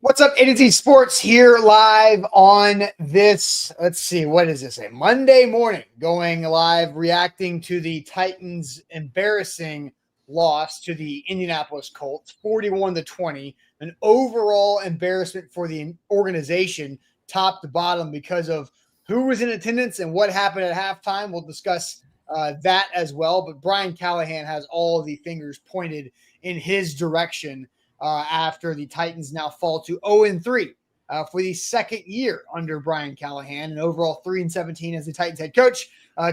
What's up, A Sports here live on this, let's see, what is this, a Monday morning, going live, reacting to the Titans' embarrassing loss to the Indianapolis Colts, 41-20, an overall embarrassment for the organization, top to bottom, because of who was in attendance and what happened at halftime. We'll discuss that as well, but Brian Callahan has all of the fingers pointed in his direction after the Titans now fall to 0-3 for the second year under Brian Callahan, and overall 3-17 as the Titans head coach.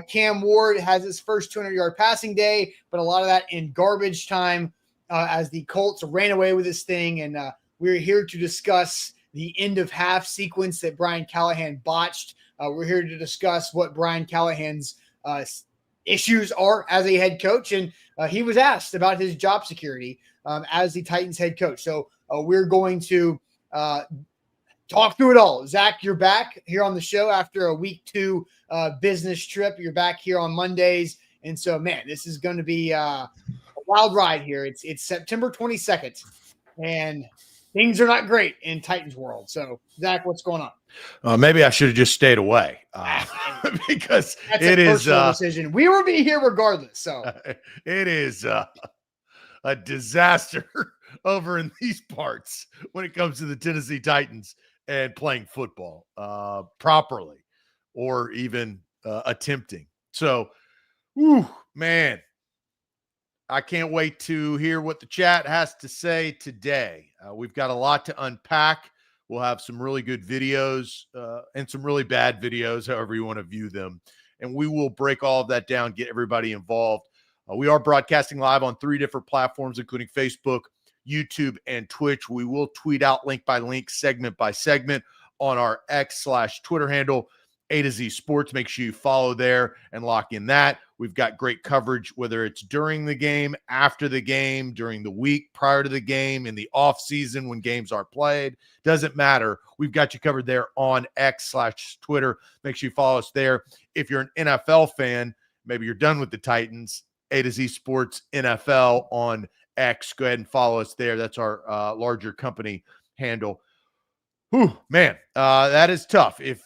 Cam Ward has his first 200-yard passing day, but a lot of that in garbage time as the Colts ran away with this thing. And we're here to discuss the end of half sequence that Brian Callahan botched. We're here to discuss what Brian Callahan's issues are as a head coach. And he was asked about his job security as the Titans head coach. So we're going to talk through it all. Zach, you're back here on the show after a week 2 business trip. You're back here on Mondays. And so, man, this is going to be a wild ride here. It's September 22nd, and things are not great in Titans world. So, Zach, what's going on? Maybe I should have just stayed away because that's it a is personal decision. We will be here regardless. So it is a disaster over in these parts when it comes to the Tennessee Titans and playing football properly, or even attempting. So, man, I can't wait to hear what the chat has to say today. We've got a lot to unpack. We'll have some really good videos and some really bad videos, however you want to view them. And we will break all of that down, get everybody involved. We are broadcasting live on 3 different platforms, including Facebook, YouTube, and Twitch. We will tweet out link by link, segment by segment on our X/Twitter handle, A to Z Sports. Make sure you follow there and lock in that. We've got great coverage, whether it's during the game, after the game, during the week, prior to the game, in the off season when games are played. Doesn't matter. We've got you covered there on X/Twitter. Make sure you follow us there. If you're an NFL fan, maybe you're done with the Titans, A to Z Sports NFL on X. Go ahead and follow us there. That's our larger company handle. Man, that is tough. If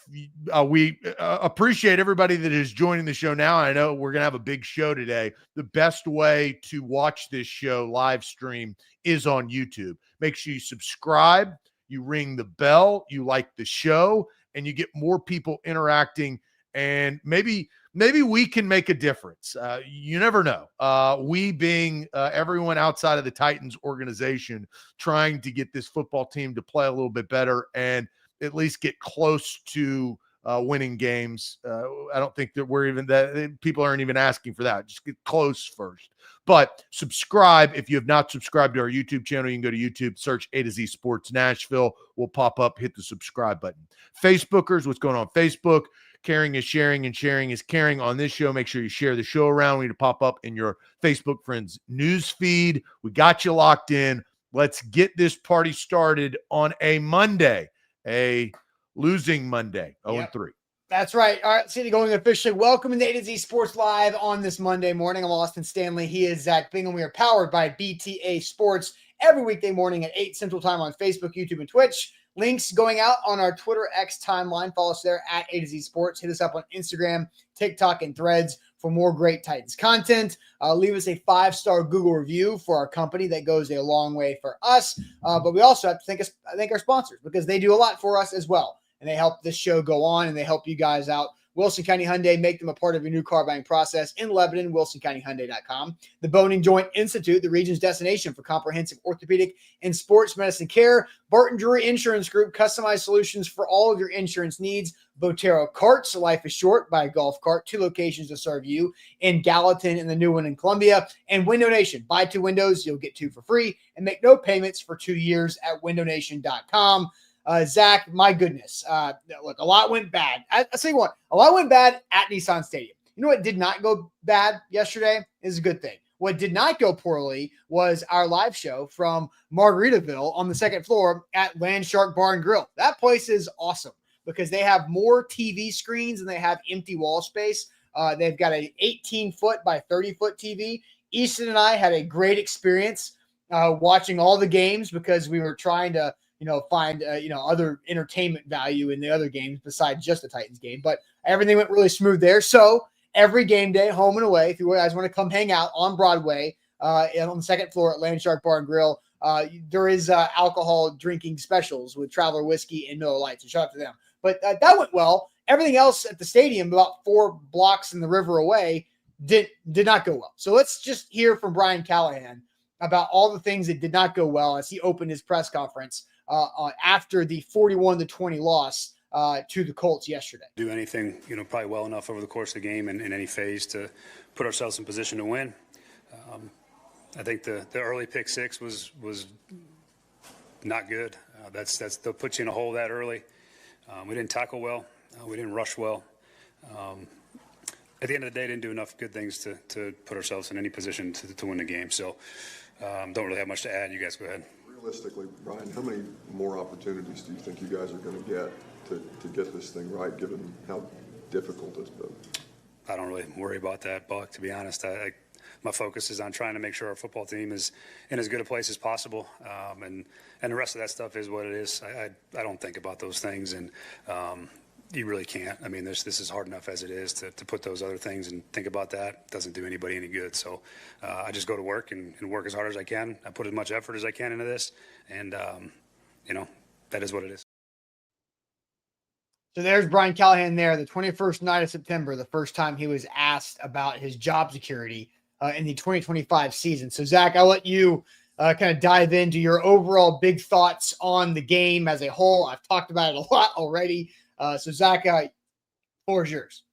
we appreciate everybody that is joining the show now. I know we're going to have a big show today. The best way to watch this show live stream is on YouTube. Make sure you subscribe, you ring the bell, you like the show, and you get more people interacting. And maybe we can make a difference. You never know. We being everyone outside of the Titans organization, trying to get this football team to play a little bit better and at least get close to winning games. I don't think that we're even that people aren't even asking for that. Just get close first. But subscribe. If you have not subscribed to our YouTube channel, you can go to YouTube, search A to Z Sports Nashville. Will pop up. Hit the subscribe button. Facebookers, what's going on Facebook? Caring is sharing, and sharing is caring on this show. Make sure you share the show around. We need to pop up in your Facebook friends news feed. We got you locked in. Let's get this party started on a Monday, a losing Monday, 0-3. That's right. All right, City going officially. Welcome to A to Z Sports Live on this Monday morning. I'm Austin Stanley. He is Zach Bingham. We are powered by BTA Sports every weekday morning at 8 Central Time on Facebook, YouTube, and Twitch. Links going out on our Twitter X timeline. Follow us there at A to Z Sports. Hit us up on Instagram, TikTok, and Threads for more great Titans content. Leave us a 5-star Google review for our company. That goes a long way for us. But we also have to thank our sponsors, because they do a lot for us as well. And they help this show go on, and they help you guys out. Wilson County Hyundai, make them a part of your new car buying process in Lebanon, WilsonCountyHyundai.com. The Bone and Joint Institute, the region's destination for comprehensive orthopedic and sports medicine care. Barton Drury Insurance Group, customized solutions for all of your insurance needs. Botero Carts, life is short, buy a golf cart, 2 locations to serve you in Gallatin and the new one in Columbia. And Window Nation, buy 2 windows, you'll get 2 for free, and make no payments for 2 years at windownation.com. Zach, my goodness. Look, a lot went bad. I'll tell you what, a lot went bad at Nissan Stadium. You know what did not go bad yesterday? Is a good thing. What did not go poorly was our live show from Margaritaville on the 2nd floor at Landshark Bar and Grill. That place is awesome because they have more TV screens than they have empty wall space. They've got an 18-foot by 30-foot TV. Easton and I had a great experience watching all the games because we were trying to find, other entertainment value in the other games besides just the Titans game. But everything went really smooth there. So every game day, home and away, if you guys want to come hang out on Broadway, on the second floor at Land Shark Bar and Grill, there is alcohol drinking specials with Traveler Whiskey and Miller Lite. So shout out to them. But that went well. Everything else at the stadium, about 4 blocks in the river away, did not go well. So let's just hear from Brian Callahan about all the things that did not go well as he opened his press conference after the 41-20 loss to the Colts yesterday. Do anything, probably well enough over the course of the game and in any phase to put ourselves in position to win. I think the early pick six was not good. They'll put you in a hole that early. We didn't tackle well. We didn't rush well. At the end of the day, didn't do enough good things to put ourselves in any position to win the game. So don't really have much to add. You guys go ahead. Realistically, Brian, how many more opportunities do you think you guys are going to get to get this thing right, given how difficult it's been? I don't really worry about that, Buck, to be honest. My focus is on trying to make sure our football team is in as good a place as possible, and the rest of that stuff is what it is. I don't think about those things, and you really can't. I mean, this is hard enough as it is to put those other things and think about that. It doesn't do anybody any good. So I just go to work and work as hard as I can. I put as much effort as I can into this, and that is what it is. So there's Brian Callahan there, the 21st night of September, the first time he was asked about his job security in the 2025 season. So, Zach, I'll let you kind of dive into your overall big thoughts on the game as a whole. I've talked about it a lot already. So, Zach, floor is yours.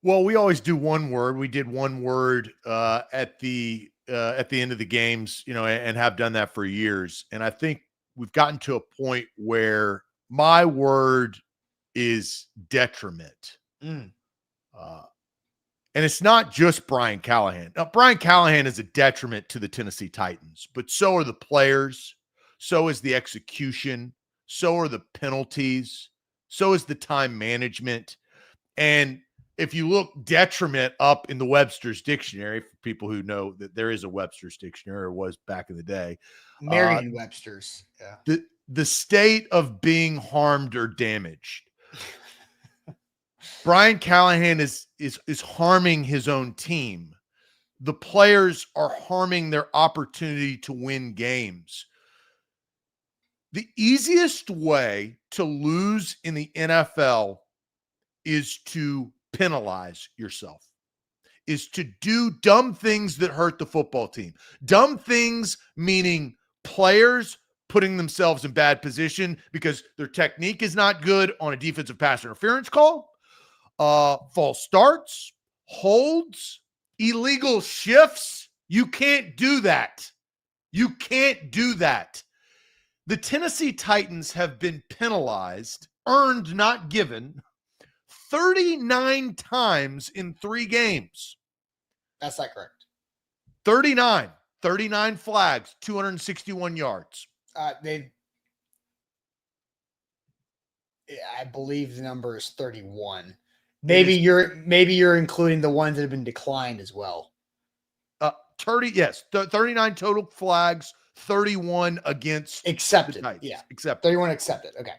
Well, we always do one word. We did one word at the end of the games, and have done that for years. And I think we've gotten to a point where my word is detriment. And it's not just Brian Callahan. Now, Brian Callahan is a detriment to the Tennessee Titans, but so are the players. So is the execution. So are the penalties. So is the time management. And if you look detriment up in the Webster's dictionary, for people who know that there is a Webster's dictionary, or was back in the day. Merriam-Webster's. Yeah. The state of being harmed or damaged. Brian Callahan is harming his own team. The players are harming their opportunity to win games. The easiest way to lose in the NFL is to penalize yourself, is to do dumb things that hurt the football team. Dumb things meaning players putting themselves in bad position because their technique is not good on a defensive pass interference call, false starts, holds, illegal shifts. You can't do that. You can't do that. The Tennessee Titans have been penalized, earned, not given, 39 times in 3 games. That's not correct. 39 flags, 261 yards. I believe the number is 31. Maybe you're including the ones that have been declined as well. 39 total flags, 31 against accepted. Yeah, accepted. 31 accepted. Okay.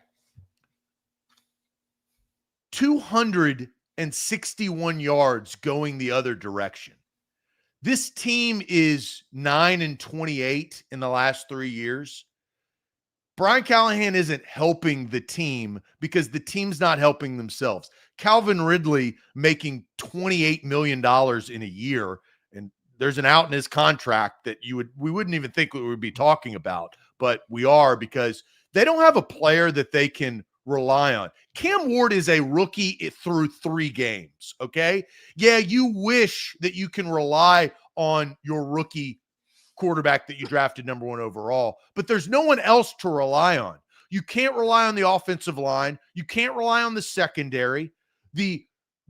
261 yards going the other direction. This team is 9-28 in the last 3 years. Brian Callahan isn't helping the team because the team's not helping themselves. Calvin Ridley making $28 million in a year, and there's an out in his contract that we wouldn't even think we would be talking about, but we are, because they don't have a player that they can rely on. Cam Ward is a rookie through 3 games, okay? Yeah, you wish that you can rely on your rookie quarterback that you drafted number 1 overall, but there's no one else to rely on. You can't rely on the offensive line. You can't rely on the secondary. The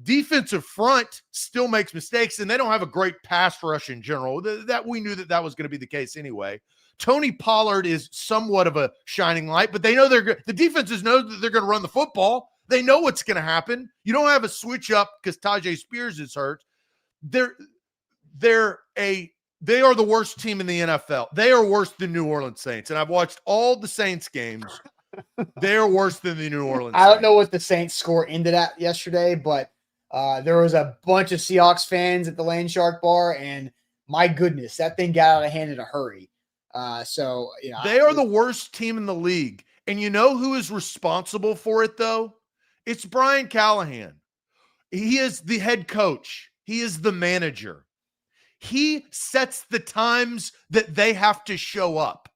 defensive front still makes mistakes, and they don't have a great pass rush in general. That we knew that was going to be the case anyway. Tony Pollard is somewhat of a shining light, but they know the defenses know that they're going to run the football. They know what's going to happen. You don't have a switch up because Tajay Spears is hurt. They're a They are the worst team in the NFL. They are worse than New Orleans Saints. And I've watched all the Saints games. They are worse than the New Orleans I don't Saints. know what the Saints score ended at yesterday, but there was a bunch of Seahawks fans at the Lane Shark Bar, and my goodness, that thing got out of hand in a hurry. They are the worst team in the league. And you know who is responsible for it, though? It's Brian Callahan. He is the head coach. He is the manager. He sets the times that they have to show up.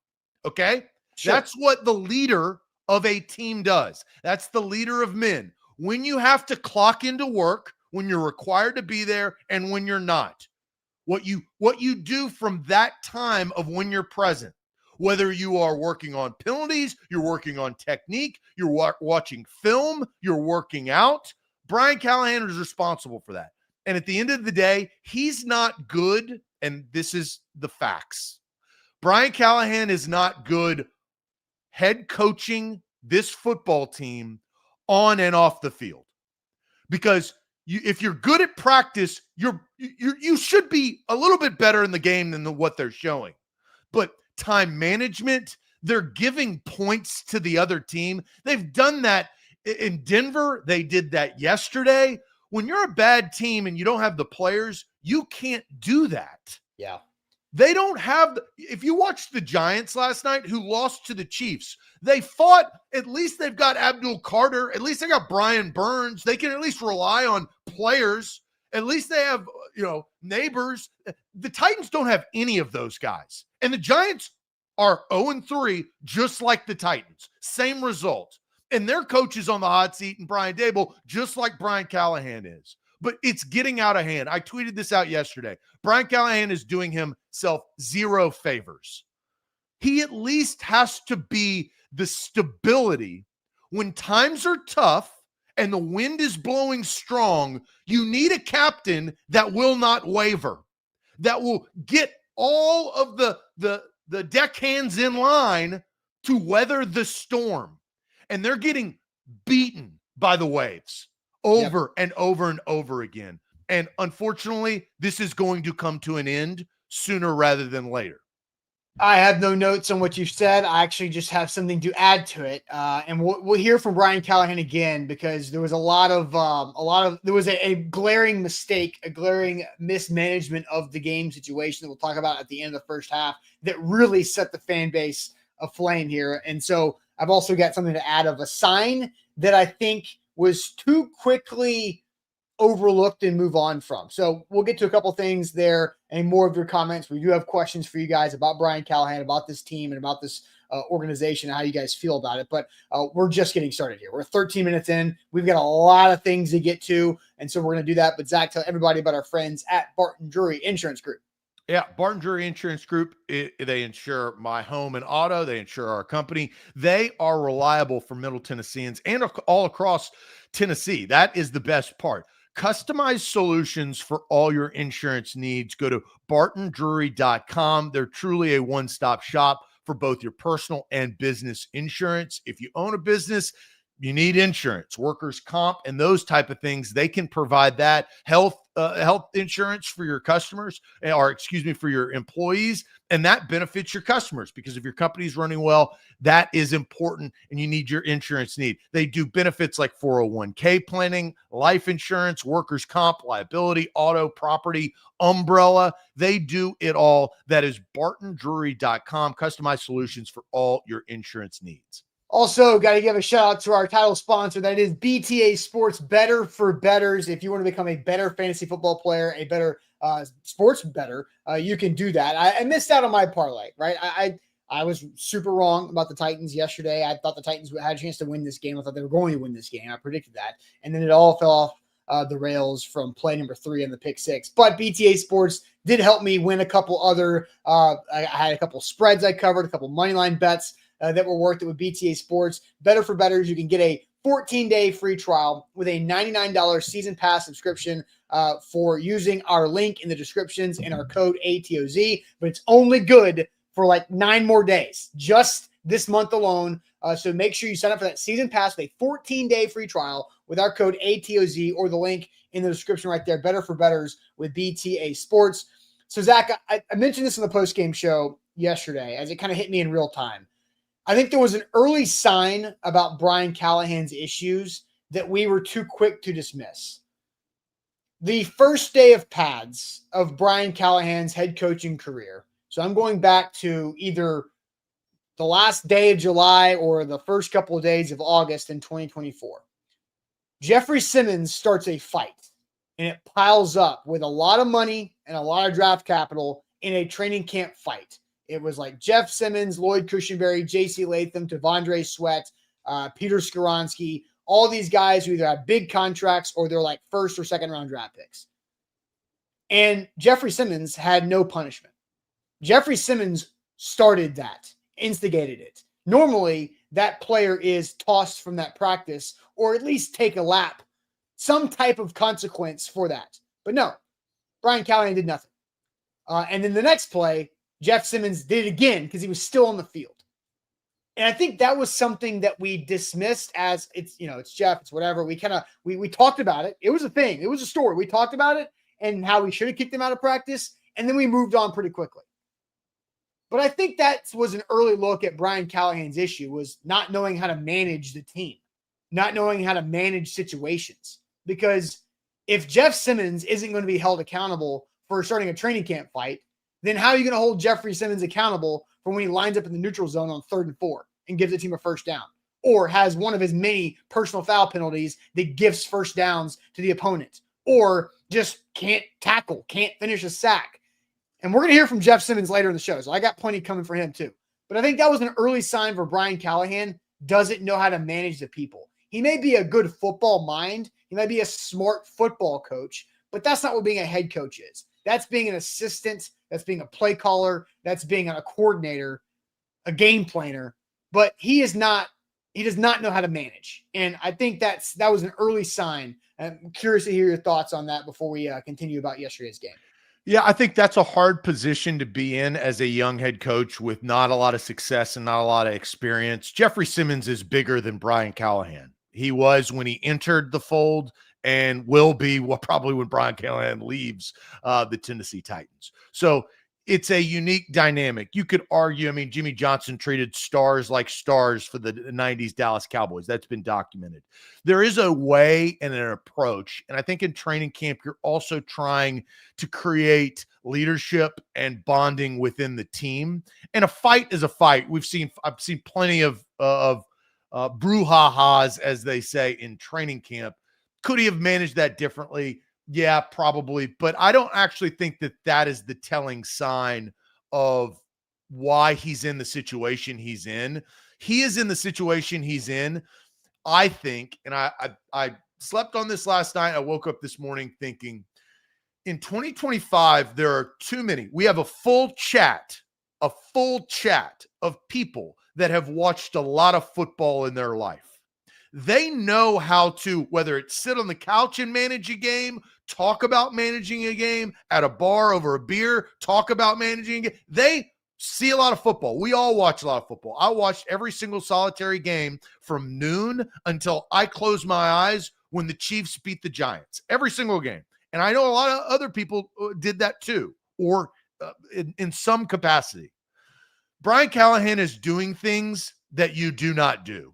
Okay? Sure. That's what the leader of a team does. That's the leader of men. When you have to clock into work, when you're required to be there, and when you're not. What you do from that time of when you're present, whether you are working on penalties, you're working on technique, you're watching film, you're working out, Brian Callahan is responsible for that. And at the end of the day, he's not good, and this is the facts. Brian Callahan is not good head coaching this football team on and off the field. Because if you're good at practice, you should be a little bit better in the game than what they're showing. But time management, they're giving points to the other team. They've done that in Denver. They did that yesterday. When you're a bad team and you don't have the players, you can't do that. Yeah. They don't have if you watched the Giants last night who lost to the Chiefs, they fought. At least they've got Abdul Carter. At least they got Brian Burns. They can at least rely on players. At least they have, neighbors. The Titans don't have any of those guys. And the Giants are 0-3, just like the Titans. Same result. And their coach is on the hot seat, and Brian Dable, just like Brian Callahan is. But it's getting out of hand. I tweeted this out yesterday. Brian Callahan is doing himself zero favors. He at least has to be the stability when times are tough and the wind is blowing strong. You need a captain that will not waver, that will get all of the deckhands in line to weather the storm. And they're getting beaten by the waves over and over and over again. And unfortunately, this is going to come to an end sooner rather than later. I have no notes on what you said. I actually just have something to add to it. And we'll hear from Brian Callahan again, because there was there was a glaring mistake, a glaring mismanagement of the game situation that we'll talk about at the end of the first half that really set the fan base aflame here. And so I've also got something to add of a sign that I think was too quickly overlooked and move on from. So we'll get to a couple things there and more of your comments. We do have questions for you guys about Brian Callahan, about this team, and about this organization, and how you guys feel about it. But we're just getting started here. We're 13 minutes in. We've got a lot of things to get to, and so we're going to do that. But Zach, tell everybody about our friends at Barton Drury Insurance Group. Yeah, Barton Drury Insurance Group, they insure my home and auto. They insure our company. They are reliable for Middle Tennesseans and all across Tennessee. That is the best part. Customized solutions for all your insurance needs. Go to bartondrury.com. They're truly a one-stop shop for both your personal and business insurance. If you own a business, you need insurance, workers' comp, and those type of things. They can provide that. Health insurance for your customers, for your employees, and that benefits your customers, because if your company's running well, that is important, and you need your insurance need. They do benefits like 401k planning, life insurance, workers' comp, liability, auto, property, umbrella. They do it all. That is bartondrury.com. Customized solutions for all your insurance needs. Also, got to give a shout out to our title sponsor. That is BTA Sports, Better for Betters. If you want to become a better fantasy football player, a better sports bettor, you can do that. I missed out on my parlay, right? I was super wrong about the Titans yesterday. I thought the Titans had a chance to win this game. I thought they were going to win this game. I predicted that. And then it all fell off the rails from play number 3 in the pick 6. But BTA Sports did help me win a couple other I had a couple spreads I covered, a couple money line bets that were worth it with BTA Sports. Better for Betters. You can get a 14-day free trial with a $99 season pass subscription for using our link in the descriptions and our code ATOZ. But it's only good for like 9 more days, just this month alone. So make sure you sign up for that season pass with a 14-day free trial with our code ATOZ or the link in the description right there. Better for Betters with BTA Sports. So, Zach, I mentioned this in the post-game show yesterday as it kind of hit me in real time. I think there was an early sign about Brian Callahan's issues that we were too quick to dismiss. The first day of pads of Brian Callahan's head coaching career. So I'm going back to either the last day of July or the first couple of days of August in 2024. Jeffrey Simmons starts a fight, and it piles up with a lot of money and a lot of draft capital in a training camp fight. It was like Jeff Simmons, Lloyd Cushenberry, J.C. Latham, Devondre Sweat, Peter Skoronski, all these guys who either have big contracts or they're like first or second round draft picks. And Jeffrey Simmons had no punishment. Jeffrey Simmons started that, instigated it. Normally, that player is tossed from that practice or at least take a lap, some type of consequence for that. But no, Brian Callahan did nothing. And then the next play, Jeff Simmons did it again because he was still on the field. And I think that was something that we dismissed as it's Jeff, it's whatever. We talked about it. It was a thing. It was a story. We talked about it and how we should have kicked him out of practice. And then we moved on pretty quickly. But I think that was an early look at Brian Callahan's issue, was not knowing how to manage the team, not knowing how to manage situations. Because if Jeff Simmons isn't going to be held accountable for starting a training camp fight, then how are you going to hold Jeffrey Simmons accountable for when he lines up in the neutral zone on 3rd and 4 and gives the team a first down, or has one of his many personal foul penalties that gives first downs to the opponent, or just can't tackle, can't finish a sack? And we're going to hear from Jeff Simmons later in the show, so I got plenty coming for him too. But I think that was an early sign for Brian Callahan doesn't know how to manage the people. He may be a good football mind. He might be a smart football coach, but that's not what being a head coach is. That's being an assistant. That's being a play caller. That's being a coordinator, a game planner. But he does not know how to manage. And I think that was an early sign. I'm curious to hear your thoughts on that before we continue about yesterday's game. Yeah, I think that's a hard position to be in as a young head coach with not a lot of success and not a lot of experience. Jeffrey Simmons is bigger than Brian Callahan. He was when he entered the fold and will be probably when Brian Callahan leaves the Tennessee Titans. So it's a unique dynamic. You could argue, Jimmy Johnson treated stars like stars for the 90s Dallas Cowboys. That's been documented. There is a way and an approach. And I think in training camp, you're also trying to create leadership and bonding within the team. And a fight is a fight. I've seen plenty of brouhahas, as they say, in training camp. Could he have managed that differently? Yeah, probably. But I don't actually think that is the telling sign of why he's in the situation he's in. He is in the situation he's in, I think, and I slept on this last night. I woke up this morning thinking, in 2025, there are too many. We have a full chat of people that have watched a lot of football in their life. They know how to, whether it's sit on the couch and manage a game, talk about managing a game at a bar over a beer, talk about managing a game. They see a lot of football. We all watch a lot of football. I watched every single solitary game from noon until I closed my eyes when the Chiefs beat the Giants. Every single game. And I know a lot of other people did that too, or in some capacity. Brian Callahan is doing things that you do not do.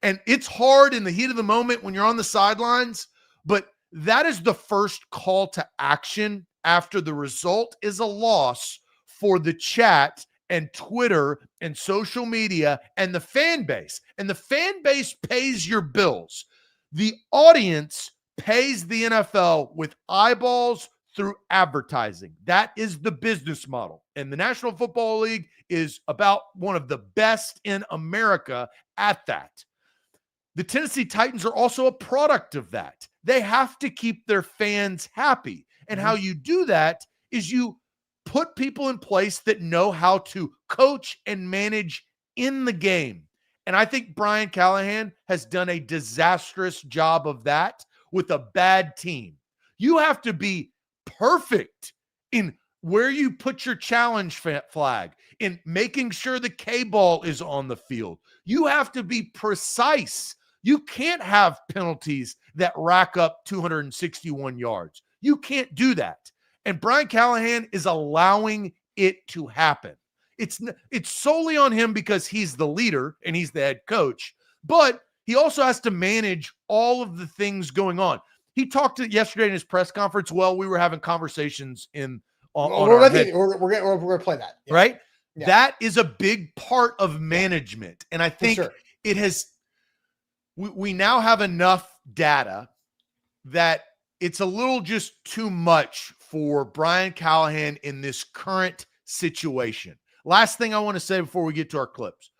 And it's hard in the heat of the moment when you're on the sidelines, but that is the first call to action after the result is a loss for the chat and Twitter and social media and the fan base. And the fan base pays your bills. The audience pays the NFL with eyeballs through advertising. That is the business model. And the National Football League is about one of the best in America at that. The Tennessee Titans are also a product of that. They have to keep their fans happy. And how you do that is you put people in place that know how to coach and manage in the game. And I think Brian Callahan has done a disastrous job of that with a bad team. You have to be perfect in where you put your challenge flag, in making sure the K-ball is on the field. You have to be precise. You can't have penalties that rack up 261 yards. You can't do that. And Brian Callahan is allowing it to happen. It's solely on him because he's the leader and he's the head coach, but he also has to manage all of the things going on. He talked yesterday in his press conference. Well, we were having conversations on our head. We're gonna play that, yeah. Right? Yeah. That is a big part of management, and I think it has. We now have enough data that it's a little just too much for Brian Callahan in this current situation. Last thing I want to say before we get to our clips.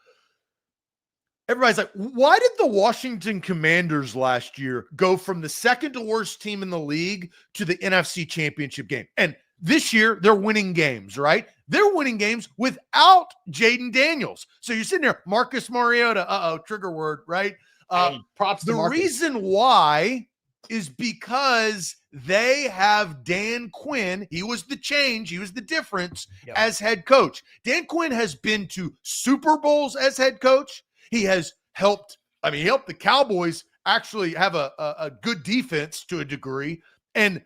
Everybody's like, why did the Washington Commanders last year go from the second to worst team in the league to the NFC Championship game? And this year, they're winning games, right? They're winning games without Jaden Daniels. So you're sitting there, Marcus Mariota, trigger word, right? Props to Marcus. The reason why is because they have Dan Quinn. He was the change. He was the difference as head coach. Dan Quinn has been to Super Bowls as head coach. He has helped. He helped the Cowboys actually have a good defense to a degree. And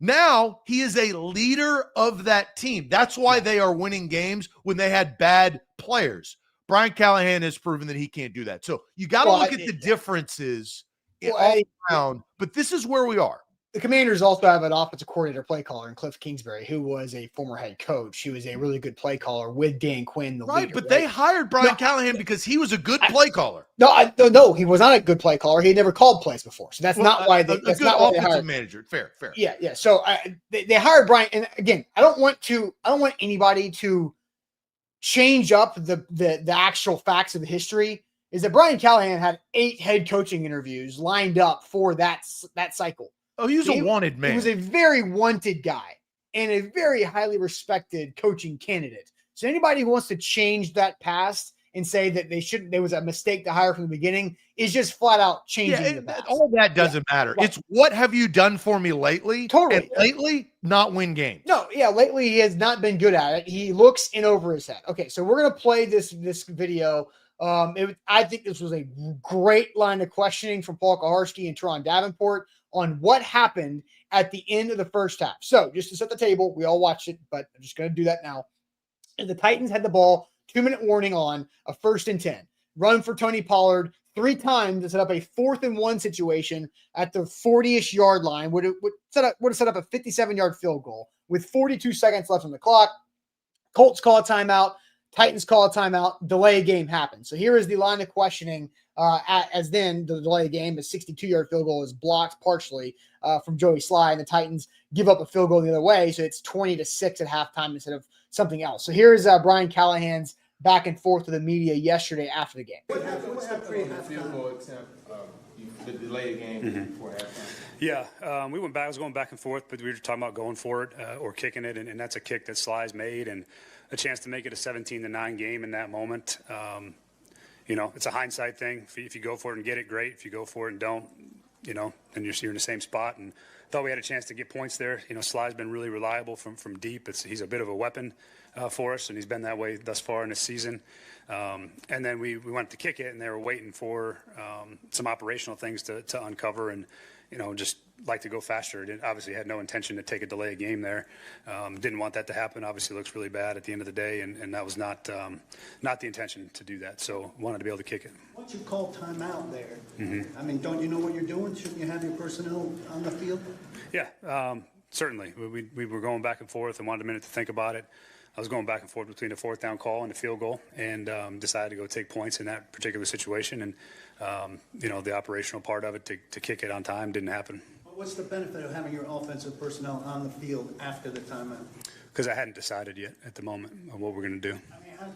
now he is a leader of that team. That's why they are winning games when they had bad players. Brian Callahan has proven that he can't do that. So you got to look at the differences all around, but this is where we are. The Commanders also have an offensive coordinator play caller in Cliff Kingsbury, who was a former head coach. He was a really good play caller with Dan Quinn, the leader. But they hired Brian Callahan because he was a good play caller. No, he was not a good play caller. He had never called plays before. So that's not why they that's not why they hired manager. Fair. Yeah. So they hired Brian. And again, I don't want anybody to change up the actual facts of the history. Is that Brian Callahan had 8 head coaching interviews lined up for that cycle. Oh, he was a wanted man. He was a very wanted guy and a very highly respected coaching candidate. So anybody who wants to change that past and say that there was a mistake to hire from the beginning is just flat out changing the past. All that doesn't matter. Right. It's what have you done for me lately? Totally. And lately, not win games. No, lately he has not been good at it. He looks in over his head. Okay, so we're going to play this video. I think this was a great line of questioning from Paul Kaharski and Teron Davenport on what happened at the end of the first half. So just to set the table, we all watched it, but I'm just going to do that now. And the Titans had the ball, 2-minute warning on a 1st and 10. Run for Tony Pollard 3 times to set up a 4th and 1 situation at the 40-ish yard line. Would have set up a 57-yard field goal with 42 seconds left on the clock. Colts call a timeout. Titans call a timeout. Delay game happens. So here is the line of questioning. As then the delay game, a 62-yard field goal is blocked partially from Joey Sly, and the Titans give up a field goal the other way. So it's 20-6 at halftime instead of something else. So here's Brian Callahan's back and forth with the media yesterday after the game. What happened on the field goal attempt, the delayed game before halftime? Yeah, we went back. I was going back and forth, but we were talking about going for it or kicking it, and that's a kick that Sly's made, and a chance to make it a 17-9 game in that moment. It's a hindsight thing. If you go for it and get it, great. If you go for it and don't, then you're in the same spot. And thought we had a chance to get points there. Sly's been really reliable from deep. He's a bit of a weapon for us, and he's been that way thus far in this season. And then we went to kick it, and they were waiting for some operational things to uncover, and just like to go faster. It obviously had no intention to take a delay game there. Didn't want that to happen. Obviously, looks really bad at the end of the day, and that was not the intention to do that. So wanted to be able to kick it. Once you call timeout there, don't you know what you're doing? Shouldn't you have your personnel on the field? Yeah, certainly. We were going back and forth and wanted a minute to think about it. I was going back and forth between the 4th down call and the field goal, and decided to go take points in that particular situation. And the operational part of it to kick it on time didn't happen. What's the benefit of having your offensive personnel on the field after the timeout? Because I hadn't decided yet at the moment of what we're going to do.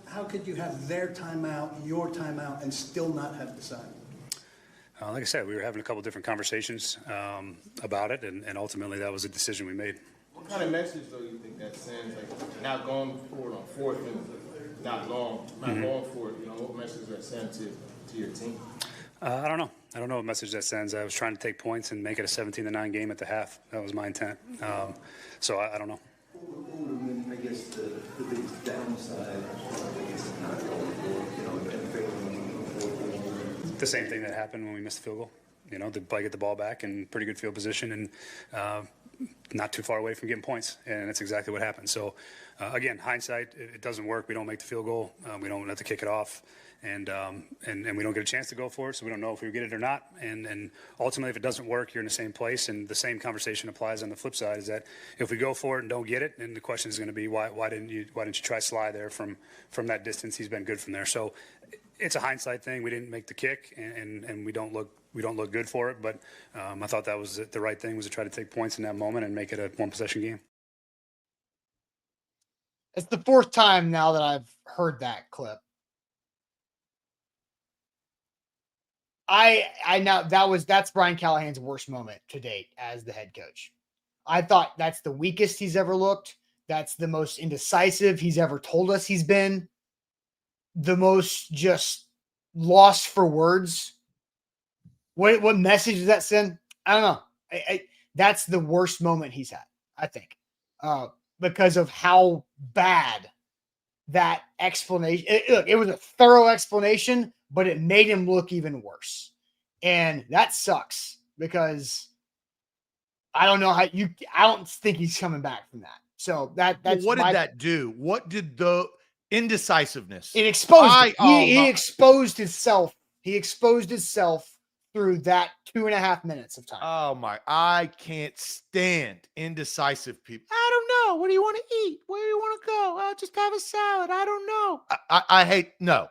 How could you have their timeout, your timeout, and still not have decided? Like I said, we were having a couple different conversations about it, and ultimately that was a decision we made. What kind of message, though, you think that sends? Like, not going for it on 4th and not going for it. What message does that send to your team? I don't know. I don't know what message that sends. I was trying to take points and make it a 17-9 game at the half. That was my intent. So I don't know. I guess the biggest downside, I guess, is not going for it, and failing. The same thing that happened when we missed the field goal. The play, get the ball back in pretty good field position, and not too far away from getting points, and that's exactly what happened. So, again, hindsight, it doesn't work. We don't make the field goal. We don't have to kick it off, and we don't get a chance to go for it, so we don't know if we get it or not. And ultimately, if it doesn't work, you're in the same place. And the same conversation applies on the flip side: is that if we go for it and don't get it, then the question is going to be why didn't you try Sly there from that distance? He's been good from there. So it's a hindsight thing. We didn't make the kick, and we don't look good for it. But I thought that was the right thing, was to try to take points in that moment and make it a one possession game. It's the fourth time now that I've heard that clip. I know that's Brian Callahan's worst moment to date as the head coach. I thought that's the weakest he's ever looked. That's the most indecisive he's ever told us he's been. The most just lost for words. What message does that send? I don't know. That's the worst moment he's had, I think, because of how bad that explanation. It was a thorough explanation, but it made him look even worse, and that sucks because I don't know I don't think he's coming back from that. So that's what did that do? What did the indecisiveness? It exposed. He exposed himself. He exposed himself through that 2.5 minutes of time. Oh my! I can't stand indecisive people. I don't know. What do you want to eat? Where do you want to go? I'll just have a salad. I don't know. I hate no.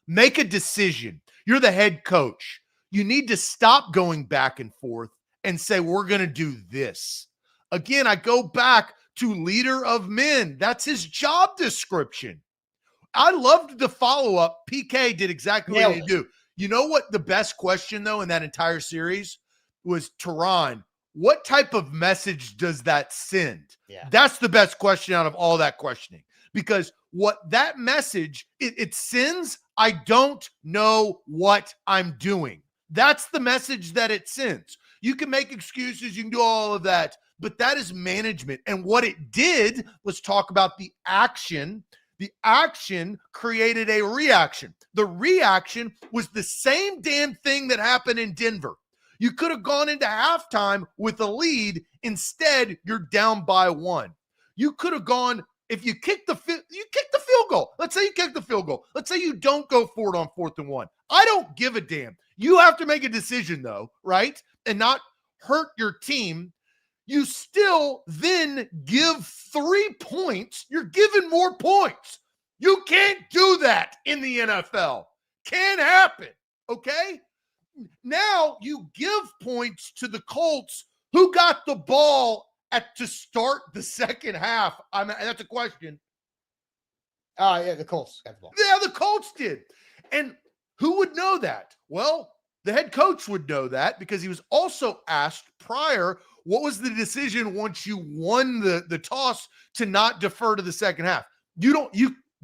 Make a decision. You're the head coach. You need to stop going back and forth and say, we're going to do this. Again, I go back to leader of men. That's his job description. I loved the follow-up. PK did exactly what he do. You know what the best question, though, in that entire series was, Tehran, what type of message does that send? Yeah. That's the best question out of all that questioning. Because what that message, it sends, I don't know what I'm doing. That's the message that it sends. You can make excuses, you can do all of that, but that is management. And what it did, let's talk about the action. The action created a reaction. The reaction was the same damn thing that happened in Denver. You could have gone into halftime with a lead. Instead, you're down by 1. You could have gone, if you kick the field goal. Let's say you kick the field goal. Let's say you don't go for it on 4th and 1. I don't give a damn. You have to make a decision, though, right? And not hurt your team. You still then give 3 points. You're giving more points. You can't do that in the NFL. Can't happen, okay? Now you give points to the Colts, who got the ball to start the second half. That's a question. Yeah, the Colts got the ball. Yeah, the Colts did. And who would know that? Well, the head coach would know that because he was also asked prior, what was the decision once you won the toss to not defer to the second half?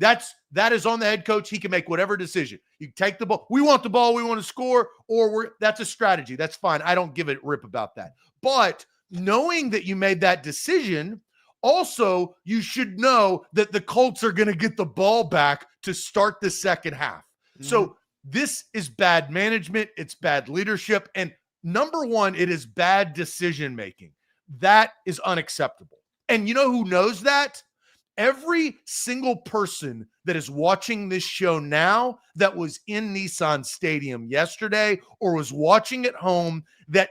That is on the head coach. He can make whatever decision. You take the ball. We want the ball. We want to score, or that's a strategy. That's fine. I don't give a rip about that. But knowing that you made that decision, also you should know that the Colts are going to get the ball back to start the second half. Mm-hmm. So this is bad management. It's bad leadership. And number one, it is bad decision-making. That is unacceptable. And you know who knows that? Every single person that is watching this show now that was in Nissan Stadium yesterday or was watching at home that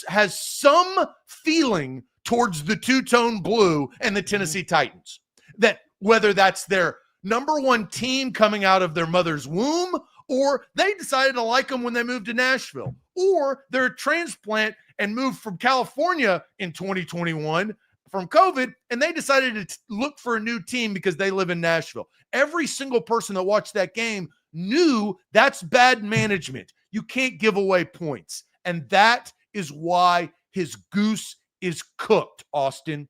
has some feeling towards the two-tone blue and the Tennessee Titans. That whether that's their number one team coming out of their mother's womb, or they decided to like them when they moved to Nashville, or they're a transplant and moved from California in 2021 from COVID, and they decided to look for a new team because they live in Nashville. Every single person that watched that game knew that's bad management. You can't give away points. And that is why his goose is cooked, Austin.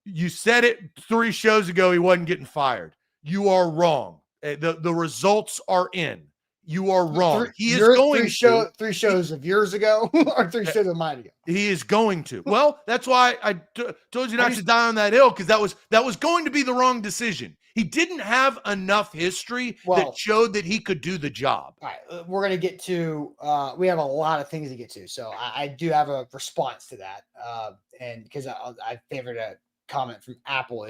You said it 3 shows ago he wasn't getting fired. You are wrong. The results are in. You are wrong. He is Your going to. three shows of years ago or three shows of mine ago. He is going to. Well, that's why I told you not to die on that hill, because that was going to be the wrong decision. He didn't have enough history that showed that he could do the job. All right, we're going to get to we have a lot of things to get to, so I do have a response to that, and because I favored a comment from Apple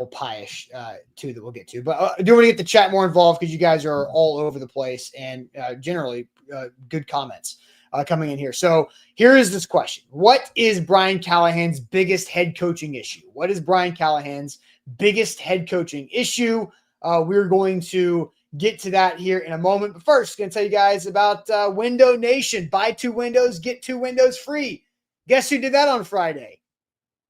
Pie-ish too that we'll get to. But I do want to get the chat more involved because you guys are all over the place and generally good comments coming in here. So here is this question. What is Brian Callahan's biggest head coaching issue? What is Brian Callahan's biggest head coaching issue? We're going to get to that here in a moment. But first, going to tell you guys about Window Nation. Buy 2 windows, get 2 windows free. Guess who did that on Friday?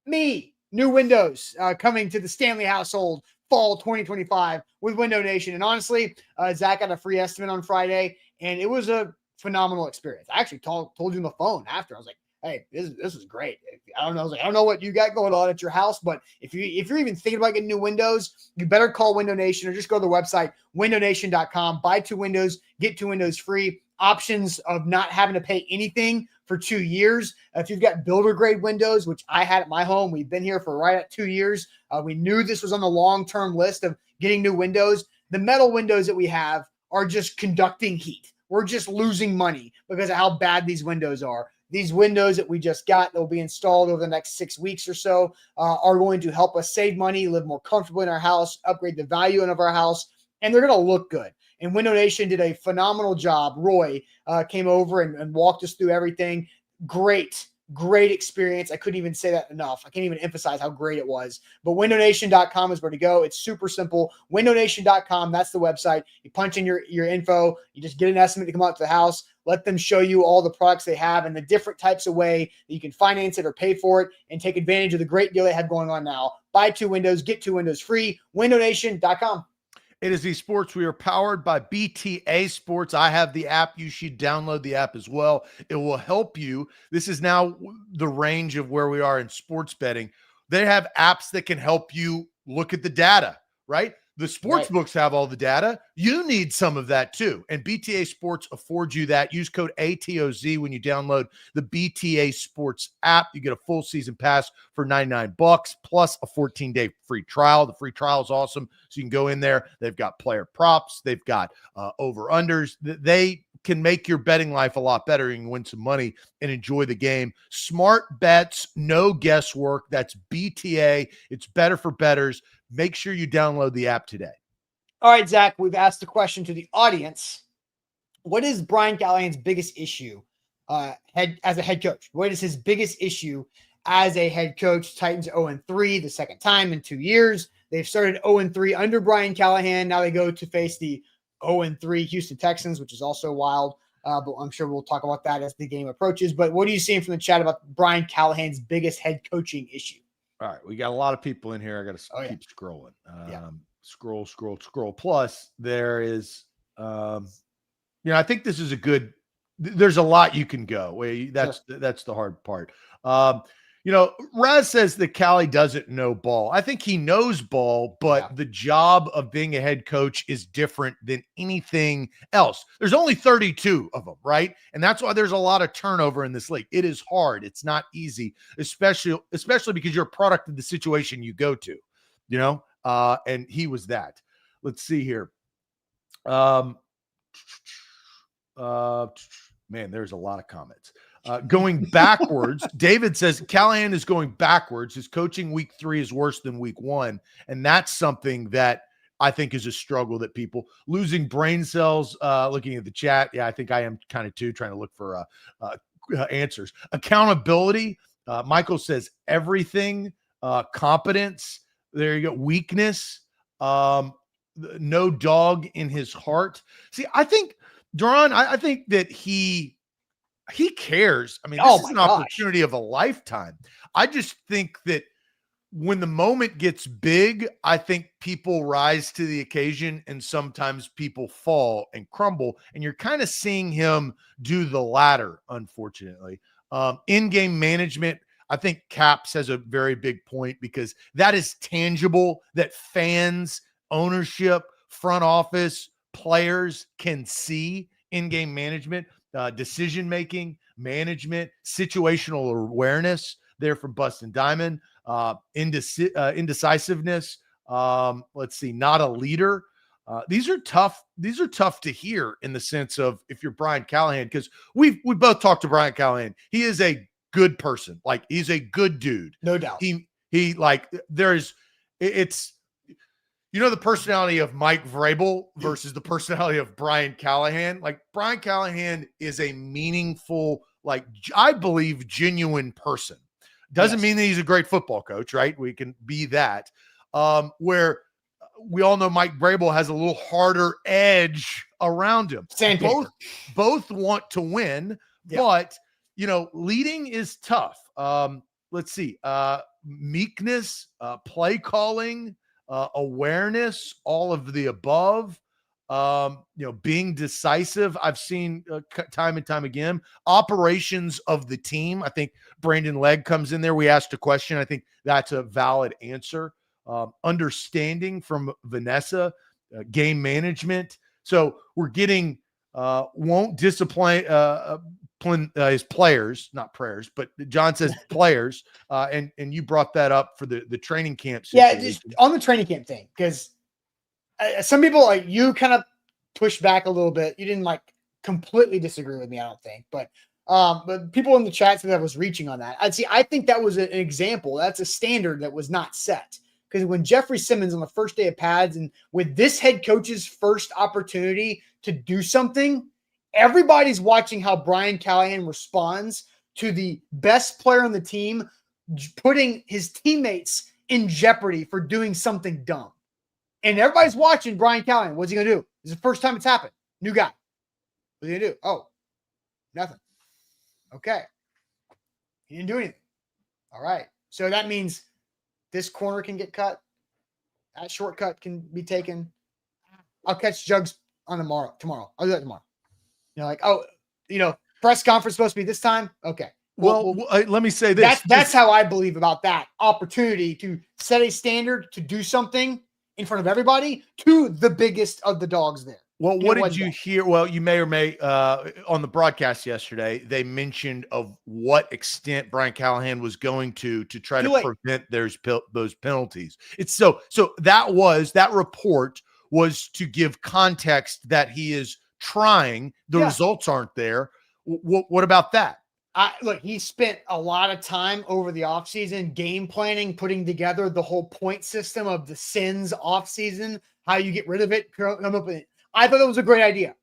Me. New windows coming to the Stanley household fall 2025 with Window Nation. And honestly, Zach got a free estimate on Friday, and it was a phenomenal experience. I actually told you on the phone after. I was like, hey, this is great. I don't know what you got going on at your house, but if you're even thinking about getting new windows, you better call Window Nation or just go to the website, windownation.com. Buy 2 windows, get 2 windows free. Options of not having to pay anything for 2 years. If you've got builder grade windows, which I had at my home, we've been here for right at 2 years. We knew this was on the long-term list of getting new windows. The metal windows that we have are just conducting heat. We're just losing money because of how bad these windows are. These windows that we just got that will be installed over the next 6 weeks or so are going to help us save money, live more comfortably in our house, upgrade the value of our house, and they're going to look good. And Window Nation did a phenomenal job. Roy came over and walked us through everything. Great experience. I couldn't even say that enough. I can't even emphasize how great it was. But windownation.com is where to go. It's super simple. Windownation.com, that's the website. You punch in your info. You just get an estimate to come out to the house. Let them show you all the products they have and the different types of way that you can finance it or pay for it and take advantage of the great deal they have going on now. Buy 2 windows, get 2 windows free. Windownation.com. It is eSports. We are powered by BTA Sports. I have the app. You should download the app as well. It will help you. This is now the range of where we are in sports betting. They have apps that can help you look at the data, right? The sports books have all the data. You need some of that too. And BTA Sports affords you that. Use code ATOZ when you download the BTA Sports app. You get a full season pass for $99 plus a 14-day free trial. The free trial is awesome. So you can go in there. They've got player props. They've got over-unders. They can make your betting life a lot better. You can win some money and enjoy the game. Smart bets, no guesswork. That's BTA. It's better for bettors. Make sure you download the app today. All right, Zach, we've asked the question to the audience. What is Brian Callahan's biggest issue as a head coach? What is his biggest issue as a head coach? Titans 0-3, the second time in 2 years. They've started 0-3 under Brian Callahan. Now they go to face the 0-3 Houston Texans, which is also wild. But I'm sure we'll talk about that as the game approaches. But what are you seeing from the chat about Brian Callahan's biggest head coaching issue? All right, we got a lot of people in here. I got to keep scrolling. Scroll. Plus, there is, I think this is a good. There's a lot you can go. That's the hard part. Raz says that Callie doesn't know ball. I think he knows ball, but the job of being a head coach is different than anything else. There's only 32 of them, right? And that's why there's a lot of turnover in this league. It is hard. It's not easy, especially because you're a product of the situation you go to, and he was that. Let's see here. Man, there's a lot of comments. Going backwards, David says Callahan is going backwards. His coaching week 3 is worse than week 1. And that's something that I think is a struggle that people losing brain cells, looking at the chat. Yeah, I think I am kind of too, trying to look for answers. Accountability. Michael says everything, competence. There you go. Weakness. No dog in his heart. See, I think Duran, I think that he cares. I mean, this is an opportunity of a lifetime. I just think that when the moment gets big, I think people rise to the occasion and sometimes people fall and crumble. And you're kind of seeing him do the latter, unfortunately. In-game management, I think Caps has a very big point because that is tangible, that fans, ownership, front office, players can see in-game management, decision-making, management, situational awareness there from Bustin' Diamond, indecisiveness. Let's see, not a leader. These are tough. These are tough to hear in the sense of if you're Brian Callahan, because we both talked to Brian Callahan. He is a good person. Like, he's a good dude. No doubt. He like, it's, the personality of Mike Vrabel versus the personality of Brian Callahan. Like, Brian Callahan is a meaningful, like, I believe, genuine person. Doesn't mean that he's a great football coach, right? We can be that. Where we all know Mike Vrabel has a little harder edge around him. Both want to win, but leading is tough. Let's see. Meekness, play calling, awareness, all of the above. Being decisive. I've seen time and time again. Operations of the team. I think Brandon Legg comes in there. We asked a question. I think that's a valid answer. Understanding from Vanessa, game management. So we're getting won't discipline his players, not prayers, but John says players. And you brought that up for the training camp situation. Yeah, just on the training camp thing, because some people, like you, kind of pushed back a little bit. You didn't like completely disagree with me, I don't think, but people in the chat said that I was reaching on that. I think that was an example. That's a standard that was not set. Because when Jeffrey Simmons on the first day of pads and with this head coach's first opportunity to do something, everybody's watching how Brian Callahan responds to the best player on the team, putting his teammates in jeopardy for doing something dumb. And everybody's watching Brian Callahan. What's he going to do? This is the first time it's happened. New guy. What's he going to do? Oh, nothing. Okay. He didn't do anything. All right. So that means this corner can get cut. That shortcut can be taken. I'll catch Jugs on tomorrow. I'll do that tomorrow. Press conference supposed to be this time. Okay. Well, let me say this. That's how I believe about that opportunity to set a standard, to do something in front of everybody to the biggest of the dogs there. Well, what did you hear? Well, you may or may on the broadcast yesterday, they mentioned of what extent Brian Callahan was going to try to prevent those penalties. It's so that report was to give context that he is trying. The results aren't there. What about that? Look, he spent a lot of time over the offseason game planning, putting together the whole point system of the sins offseason, how you get rid of it, come up with it. I thought that was a great idea.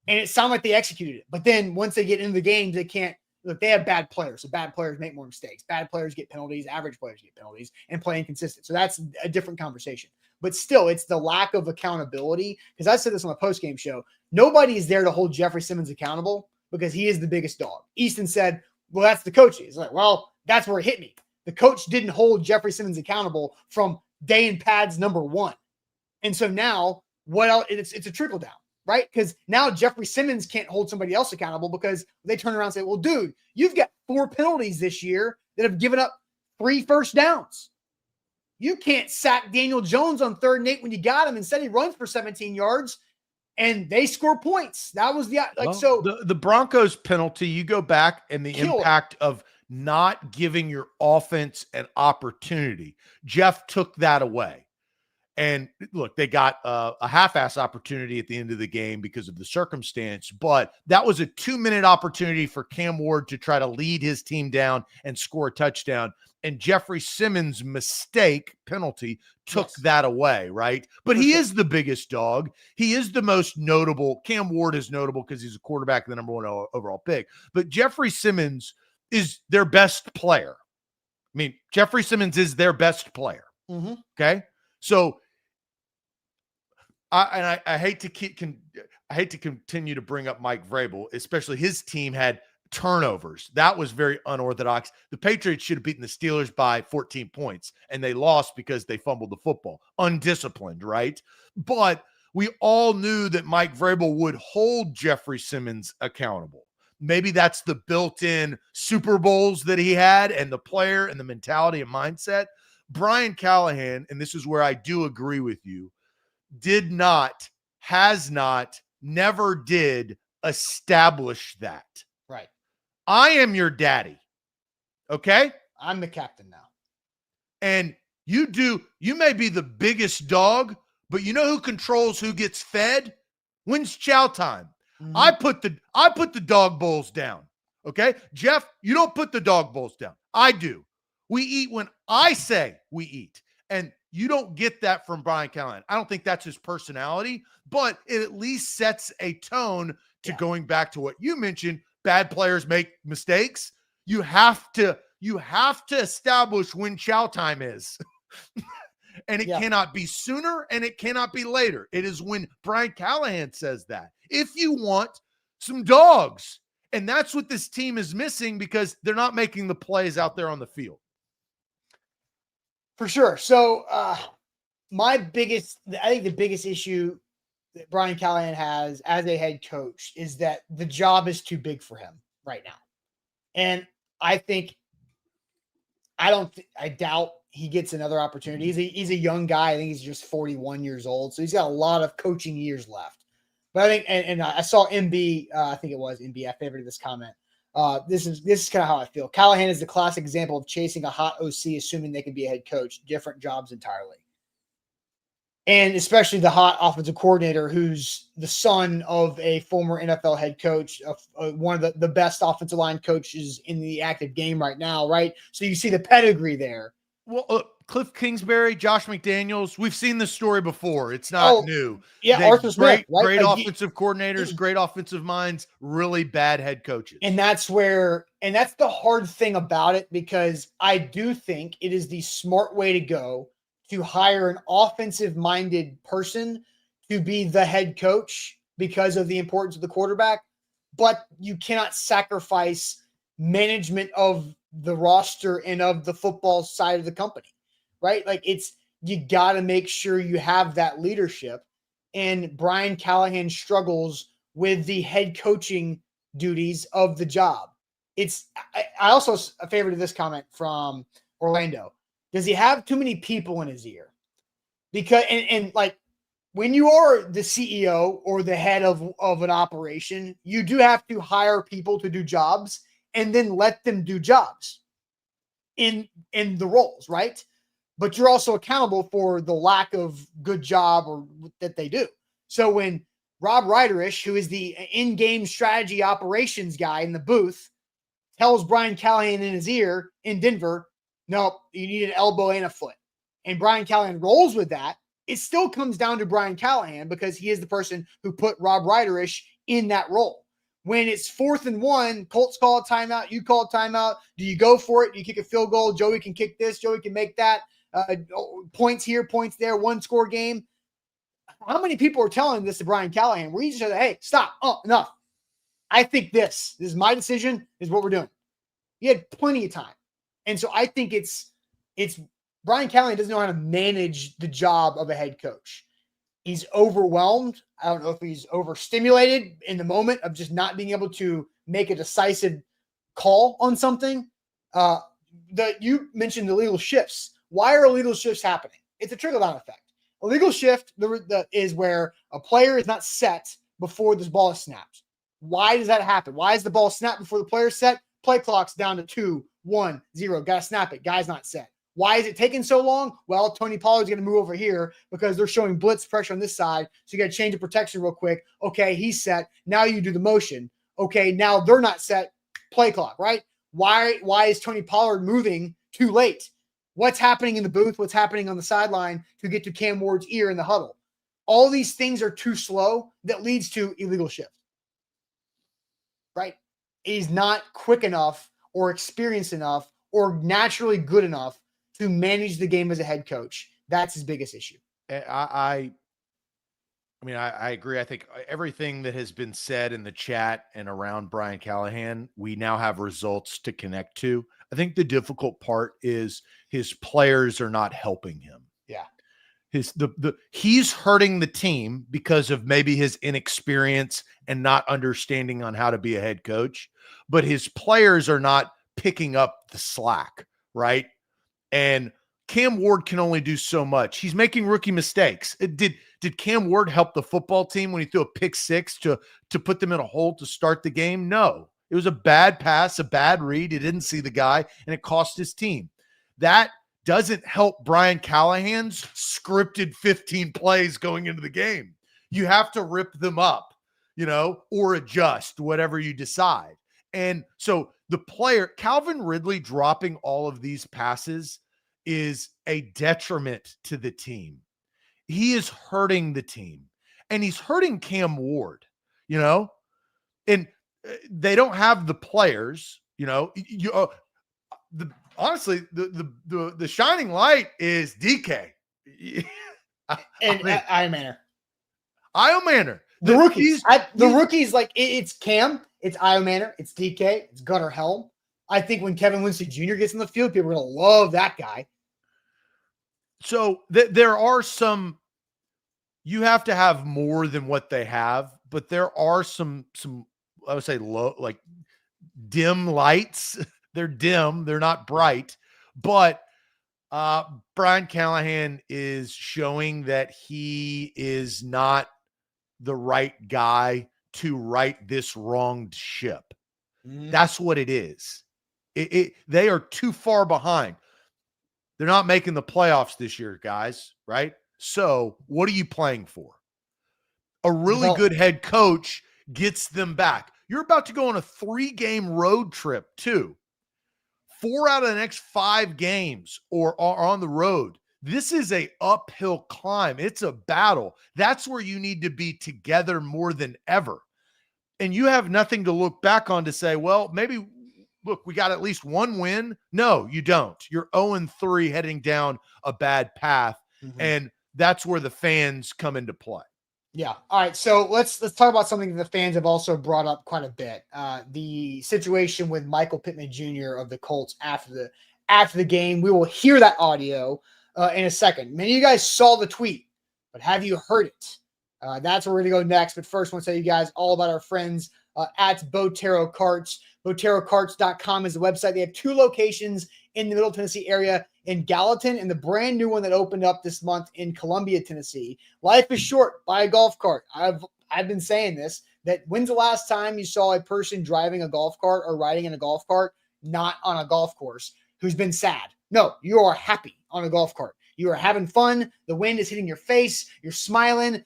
And it sounded like they executed it. But then once they get into the games, they can't. Look, they have bad players. So bad players make more mistakes. Bad players get penalties. Average players get penalties and play inconsistent. So that's a different conversation. But still, it's the lack of accountability. Because I said this on the post-game show. Nobody is there to hold Jeffrey Simmons accountable because he is the biggest dog. Easton said, well, that's the coach. He's like, well, that's where it hit me. The coach didn't hold Jeffrey Simmons accountable from day in pads number 1. And so now, what else? It's a trickle down, right? Because now Jeffrey Simmons can't hold somebody else accountable because they turn around and say, well, dude, you've got 4 penalties this year that have given up 3 first downs. You can't sack Daniel Jones on 3rd and 8 when you got him. Instead, he runs for 17 yards and they score points. That was the Broncos penalty. You go back and the impact of not giving your offense an opportunity. Jeff took that away. And look, they got a half-ass opportunity at the end of the game because of the circumstance, but that was a 2-minute opportunity for Cam Ward to try to lead his team down and score a touchdown. And Jeffrey Simmons' mistake penalty took that away, right? But he is the biggest dog. He is the most notable. Cam Ward is notable because he's a quarterback, the number 1 overall pick. But Jeffrey Simmons is their best player. I mean, Jeffrey Simmons is their best player. Mm-hmm. Okay? So I hate to continue to bring up Mike Vrabel, especially his team had turnovers. That was very unorthodox. The Patriots should have beaten the Steelers by 14 points, and they lost because they fumbled the football. Undisciplined, right? But we all knew that Mike Vrabel would hold Jeffrey Simmons accountable. Maybe that's the built-in Super Bowls that he had and the player and the mentality and mindset. Brian Callahan, and this is where I do agree with you, did not has not, never did establish that. Right. I am your daddy. Okay? I'm the captain now. And you may be the biggest dog, but you know who controls who gets fed? When's chow time? Mhm. I put the dog bowls down. Okay? Jeff, you don't put the dog bowls down. I do. We eat when I say we eat. And you don't get that from Brian Callahan. I don't think that's his personality, but it at least sets a tone to going back to what you mentioned. Bad players make mistakes. You have to establish when chow time is. And it cannot be sooner and it cannot be later. It is when Brian Callahan says that. If you want some dogs. And that's what this team is missing because they're not making the plays out there on the field. For sure. So I think the biggest issue that Brian Callahan has as a head coach is that the job is too big for him right now. And I doubt he gets another opportunity. He's a young guy. I think he's just 41 years old. So he's got a lot of coaching years left. But I think, and I saw MB, I think it was MB, I favorited this comment. This is kind of how I feel. Callahan is the classic example of chasing a hot OC, assuming they can be a head coach. Different jobs entirely. And especially the hot offensive coordinator, who's the son of a former NFL head coach, one of the best offensive line coaches in the active game right now, right? So you see the pedigree there. Well, Cliff Kingsbury, Josh McDaniels, we've seen this story before. It's not new. Yeah, Arthur Smith, right? Great offensive coordinators, great offensive minds, really bad head coaches. And that's the hard thing about it, because I do think it is the smart way to go to hire an offensive-minded person to be the head coach because of the importance of the quarterback, but you cannot sacrifice management of the roster and of the football side of the company, right? Like you got to make sure you have that leadership. And Brian Callahan struggles with the head coaching duties of the job. I also favored this comment from Orlando. Does he have too many people in his ear? Because, and like when you are the CEO or the head of an operation, you do have to hire people to do jobs and then let them do jobs in the roles, right? But you're also accountable for the lack of good job or that they do. So when Rob Reiterish, who is the in-game strategy operations guy in the booth, tells Brian Callahan in his ear in Denver, no, you need an elbow and a foot, and Brian Callahan rolls with that, it still comes down to Brian Callahan because he is the person who put Rob Reiterish in that role. When it's 4th and 1, Colts call a timeout, you call a timeout. Do you go for it? Do you kick a field goal? Joey can kick this. Joey can make that. Points here, points there, one-score game. How many people are telling this to Brian Callahan? Where he just said, hey, stop. Oh, enough. I think this is my decision. This is what we're doing. He had plenty of time. And so I think it's Brian Callahan doesn't know how to manage the job of a head coach. He's overwhelmed. I don't know if he's overstimulated in the moment of just not being able to make a decisive call on something. You mentioned illegal shifts. Why are illegal shifts happening? It's a trickle-down effect. Illegal shift is where a player is not set before this ball is snapped. Why does that happen? Why is the ball snapped before the player is set? Play clock's down to 2, 1, 0. Got to snap it. Guy's not set. Why is it taking so long? Well, Tony Pollard's going to move over here because they're showing blitz pressure on this side. So you got to change the protection real quick. Okay, he's set. Now you do the motion. Okay, now they're not set. Play clock, right? Why is Tony Pollard moving too late? What's happening in the booth? What's happening on the sideline to get to Cam Ward's ear in the huddle? All these things are too slow that leads to illegal shift, right? He's not quick enough or experienced enough or naturally good enough to manage the game as a head coach. That's his biggest issue. I agree. I think everything that has been said in the chat and around Brian Callahan, we now have results to connect to. I think the difficult part is his players are not helping him. Yeah. He's hurting the team because of maybe his inexperience and not understanding on how to be a head coach, but his players are not picking up the slack, right? And Cam Ward can only do so much. He's making rookie mistakes. Did Did Cam Ward help the football team when he threw a pick six to put them in a hole to start the game? No. It was a bad pass, a bad read. He didn't see the guy, and it cost his team. That doesn't help Brian Callahan's scripted 15 plays going into the game. You have to rip them up, or adjust, whatever you decide. And so the player, Calvin Ridley, dropping all of these passes is a detriment to the team. He is hurting the team, and he's hurting Cam Ward, and they don't have the players, honestly, the shining light is DK. Io Manor. The rookies. The rookies, like it's Cam, it's Io Manor, it's DK, it's Gunnar Helm. I think when Kevin Winston Jr. gets in the field, people are going to love that guy. So there are some, you have to have more than what they have, but there are some, I would say low, like dim lights. They're dim. They're not bright, but Brian Callahan is showing that he is not the right guy to right this wronged ship. That's what it is. They are too far behind. They're not making the playoffs this year, guys, right? So what are you playing for? A really good head coach gets them back. You're about to go on a 3-game road trip too. 4 out of the next 5 games are on the road. This is a uphill climb. It's a battle. That's where you need to be together more than ever. And you have nothing to look back on to say, well, maybe, look, we got at least 1 win. No, you don't. You're 0-3 heading down a bad path. And that's where the fans come into play. Yeah. All right. So let's talk about something that the fans have also brought up quite a bit. The situation with Michael Pittman Jr. of the Colts after the game. We will hear that audio in a second. Many of you guys saw the tweet, but have you heard it? That's where we're going to go next. But first, I want to tell you guys all about our friends at Botero Carts. BoteroCarts.com is the website. They have 2 locations in the Middle Tennessee area, in Gallatin, and the brand new one that opened up this month in Columbia, Tennessee. Life is short. Buy a golf cart. I've been saying this, that when's the last time you saw a person driving a golf cart or riding in a golf cart, not on a golf course, who's been sad? No, you are happy on a golf cart. You are having fun. The wind is hitting your face. You're smiling.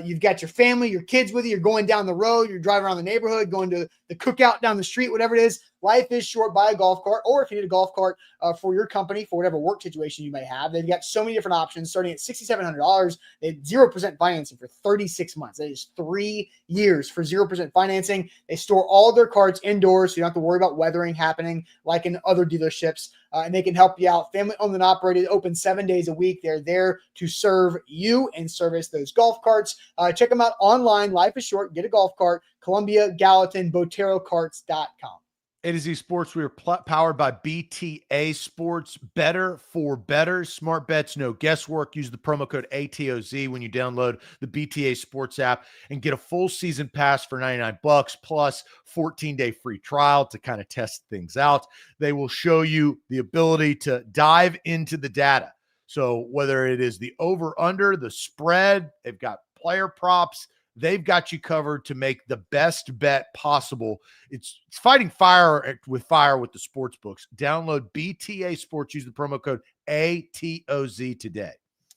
You've got your family, your kids with you. You're going down the road. You're driving around the neighborhood, going to the cookout down the street, whatever it is. Life is short. Buy a golf cart, or if you need a golf cart for your company, for whatever work situation you may have, they've got so many different options starting at $6,700. They have 0% financing for 36 months. That is 3 years for 0% financing. They store all of their carts indoors, so you don't have to worry about weathering happening like in other dealerships. And they can help you out. Family owned and operated, open 7 days a week. They're there to serve you and service those golf carts. Check them out online. Life is short. Get a golf cart. Columbia, Gallatin, BoteroCarts.com. A to Z Sports, we are powered by BTA Sports. Better for better. Smart bets, no guesswork. Use the promo code ATOZ when you download the BTA Sports app and get a full season pass for $99 plus 14-day free trial to kind of test things out. They will show you the ability to dive into the data. So whether it is the over-under, the spread, they've got player props, they've got you covered to make the best bet possible. It's fighting fire with the sports books. Download BTA Sports. Use the promo code ATOZ today.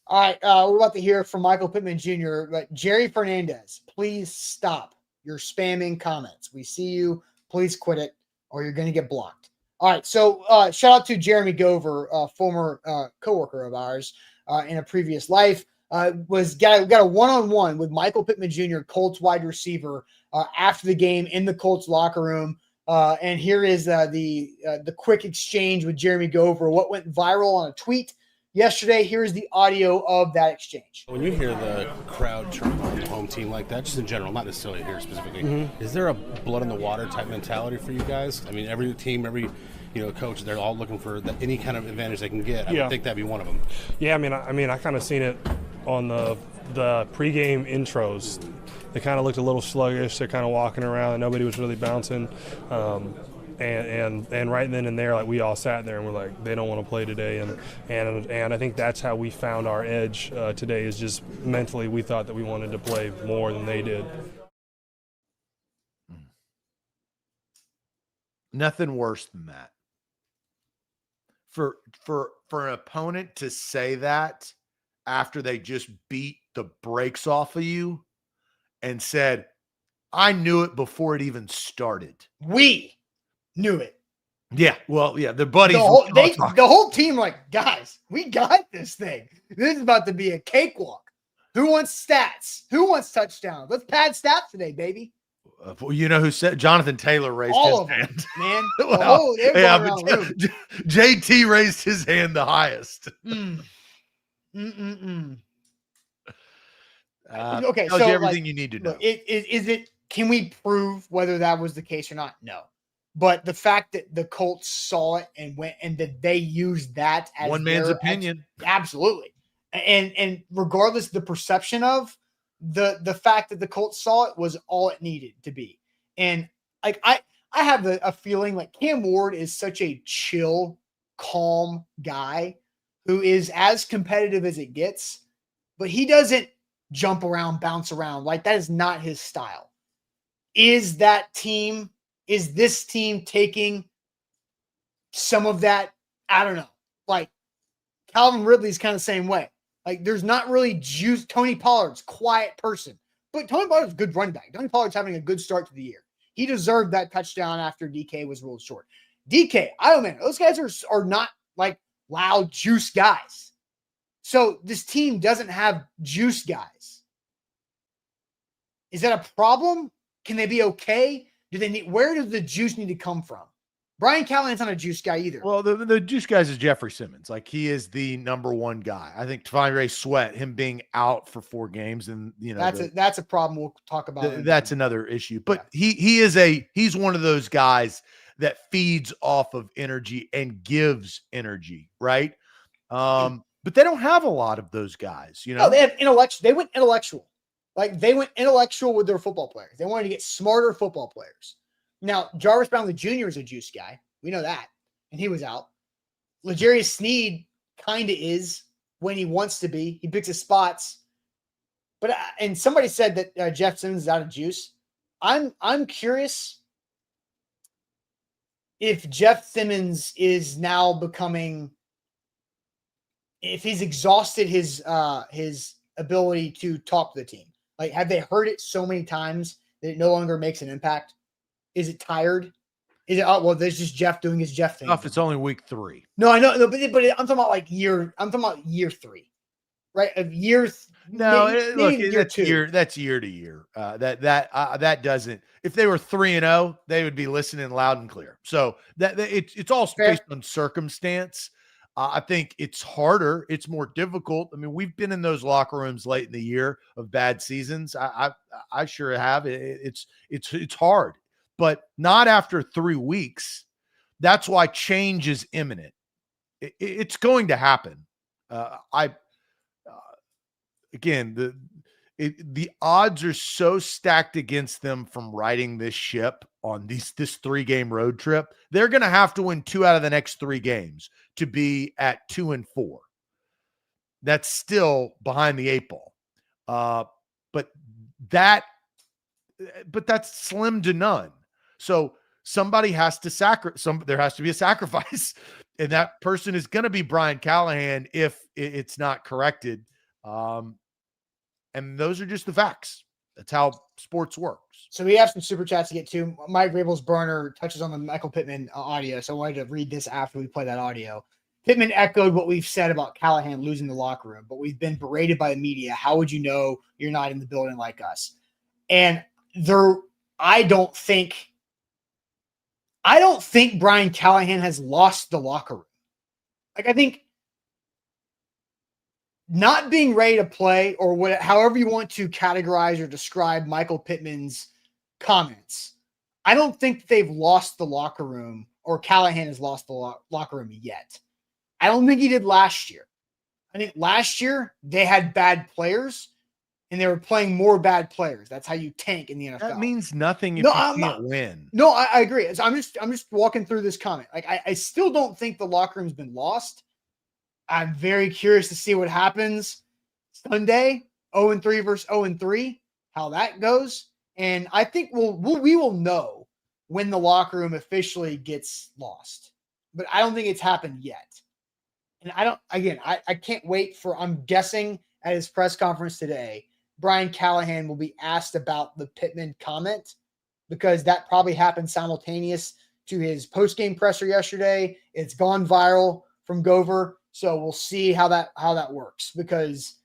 All right. We're about to hear from Michael Pittman Jr., but Jerry Fernandez, please stop your spamming comments. We see you. Please quit it, or you're going to get blocked. All right. So shout out to Jeremy Gover, former coworker of ours in a previous life. Got a one-on-one with Michael Pittman Jr., Colts wide receiver, after the game in the Colts locker room. And here is the quick exchange with Jeremy Gover, what went viral on a tweet yesterday. Here's the audio of that exchange. When you hear the crowd turn on the home team like that, just in general, not necessarily here specifically, is there a blood in the water type mentality for you guys? I mean, every team, every coach, they're all looking for any kind of advantage they can get. I would think that'd be one of them. Yeah, I mean, I kind of seen it on the pregame intros. They kind of looked a little sluggish. They're kind of walking around, and nobody was really bouncing. and right then and there, like, we all sat there and we're like, they don't want to play today, and I think that's how we found our edge today. Is just mentally we thought that we wanted to play more than they did. Nothing worse than that. For an opponent to say that after they just beat the brakes off of you and said, I knew it before it even started. We knew it. Yeah, well, yeah, the buddies. The whole team, like, guys, we got this thing. This is about to be a cakewalk. Who wants stats? Who wants touchdowns? Let's pad stats today, baby. You know who said? Jonathan Taylor raised All his of hand. them, man. Well, They're yeah, going but around the room. JT raised his hand the highest. Okay, tells so you everything you need to know. Look, is it? Can we prove whether that was the case or not? No. But the fact that the Colts saw it and went and that they used that as one man's opinion, absolutely. And regardless of the perception of the fact that the Colts saw it was all it needed to be. And like I have a feeling like Cam Ward is such a chill, calm guy who is as competitive as it gets, but he doesn't jump around, bounce around. Like, that is not his style. Is this team taking some of that? I don't know. Like, Calvin Ridley's kind of the same way. Like, there's not really juice. Tony Pollard's quiet person, but Tony Pollard's a good running back. Tony Pollard's having a good start to the year. He deserved that touchdown after DK was ruled short. DK, I don't know. Those guys are not like loud juice guys. So this team doesn't have juice guys. Is that a problem? Can they be okay? Where does the juice need to come from? Brian Callahan's not a juice guy either. Well, the juice guys is Jeffrey Simmons. Like, he is the number one guy. I think Tavondre Sweat, him being out for 4 games, and that's a problem we'll talk about. That's another issue. But he's one of those guys that feeds off of energy and gives energy, right? But they don't have a lot of those guys, No, they have intellectual. They went intellectual. Like, they went intellectual with their football players. They wanted to get smarter football players. Now, Jarvis Brownlee Jr. is a juice guy. We know that. And he was out. L'Jarius Sneed kind of is when he wants to be. He picks his spots. But and somebody said that Jeff Simmons is out of juice. I'm curious if Jeff Simmons is now becoming, if he's exhausted his ability to talk to the team. Like, have they heard it so many times that it no longer makes an impact? Is it tired? Is it, oh, well, there's just Jeff doing his Jeff thing. If it's only week 3. No, I know, but I'm talking about year 3, right? Of year. No, maybe look, that's year to year. That doesn't. If they were 3-0, they would be listening loud and clear. So it's all based on circumstance. I think it's harder. It's more difficult. I mean, we've been in those locker rooms late in the year of bad seasons. I sure have. It's hard, but not after 3 weeks. That's why change is imminent. It's going to happen. Again, the odds are so stacked against them from riding this ship on this 3-game road trip. They're going to have to win 2 out of the next 3 games to be at 2-4. That's still behind the 8 ball. But that's slim to none. So somebody has to there has to be a sacrifice, and that person is going to be Brian Callahan if it's not corrected. And those are just the facts. That's how sports works. So we have some super chats to get to. Mike Rabel's burner touches on the Michael Pittman audio, so I wanted to read this after we play that audio. Pittman echoed what we've said about Callahan losing the locker room, but we've been berated by the media. How would you know you're not in the building like us? And I don't think Brian Callahan has lost the locker room. Like, I think not being ready to play, or however you want to categorize or describe Michael Pittman's comments, I don't think they've lost the locker room, or Callahan has lost the locker room yet. I don't think he did last year. I think last year they had bad players, and they were playing more bad players. That's how you tank in the NFL. That means nothing if No, you I'm can't not. win. No, I agree. So I'm just walking through this comment. Like I still don't think the locker room's been lost. I'm very curious to see what happens Sunday, 0-3 versus 0-3, how that goes. And I think we will know when the locker room officially gets lost. But I don't think it's happened yet. And I can't wait for, I'm guessing at his press conference today, Brian Callahan will be asked about the Pittman comment, because that probably happened simultaneous to his post-game presser yesterday. It's gone viral from Gover. So we'll see how that works, because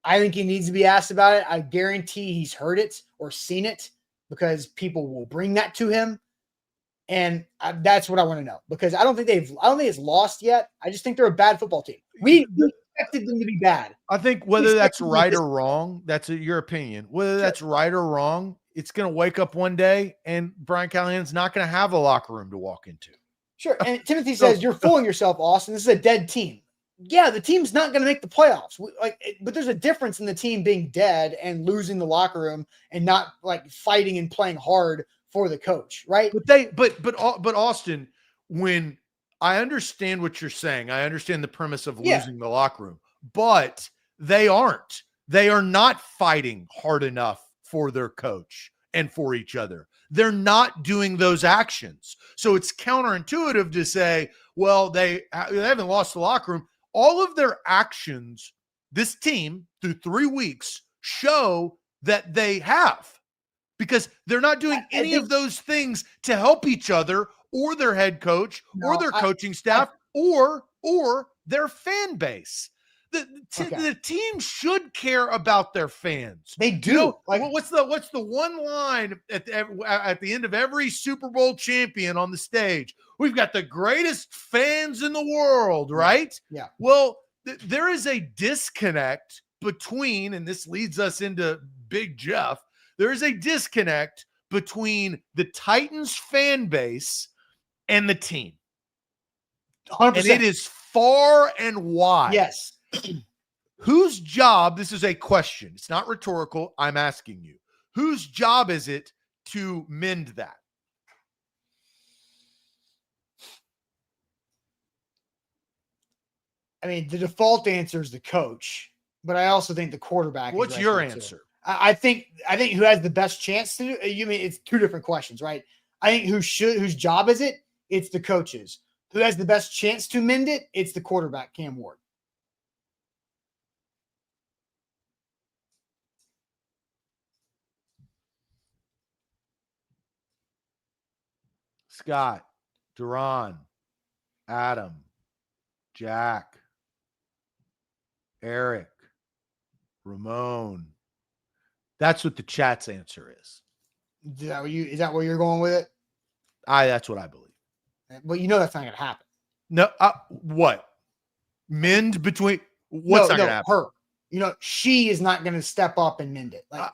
I think he needs to be asked about it. I guarantee he's heard it or seen it, because people will bring that to him. And that's what I want to know, because I don't think it's lost yet. I just think they're a bad football team. We expected them to be bad. I think whether that's right or wrong, that's your opinion. Whether that's right or wrong, it's going to wake up one day and Brian Callahan's not going to have a locker room to walk into. Sure. And Timothy says, you're fooling yourself, Austin. This is a dead team. Yeah, the team's not going to make the playoffs. But there's a difference in the team being dead and losing the locker room and not like fighting and playing hard for the coach, right? But Austin, when I understand what you're saying, I understand the premise of losing the locker room, but they aren't. They are not fighting hard enough for their coach and for each other. They're not doing those actions. So it's counterintuitive to say, well, they haven't lost the locker room. All of their actions, this team through 3 weeks, show that they have, because they're not doing any of those things to help each other or their head coach or their coaching staff or their fan base. The team should care about their fans. They do. You know, what's the one line at the end of every Super Bowl champion on the stage? We've got the greatest fans in the world, right? Yeah. Well, there is a disconnect between, and this leads us into Big Jeff, there is a disconnect between the Titans fan base and the team. 100%. And it is far and wide. Yes. Whose job, this is a question, it's not rhetorical, I'm asking you, whose job is it to mend that? I mean, the default answer is the coach, but I also think the quarterback. What's your answer? I think who has the best chance to do. You mean it's two different questions, right? I think whose job is it? It's the coaches. Who has the best chance to mend it? It's the quarterback, Cam Ward. Scott, Duran, Adam, Jack, Eric, Ramon. That's what the chat's answer is. Is that where you're going with it? That's what I believe. Well, you know that's not going to happen. No, what? Mend between what's not going to happen? Her. You know, she is not going to step up and mend it. But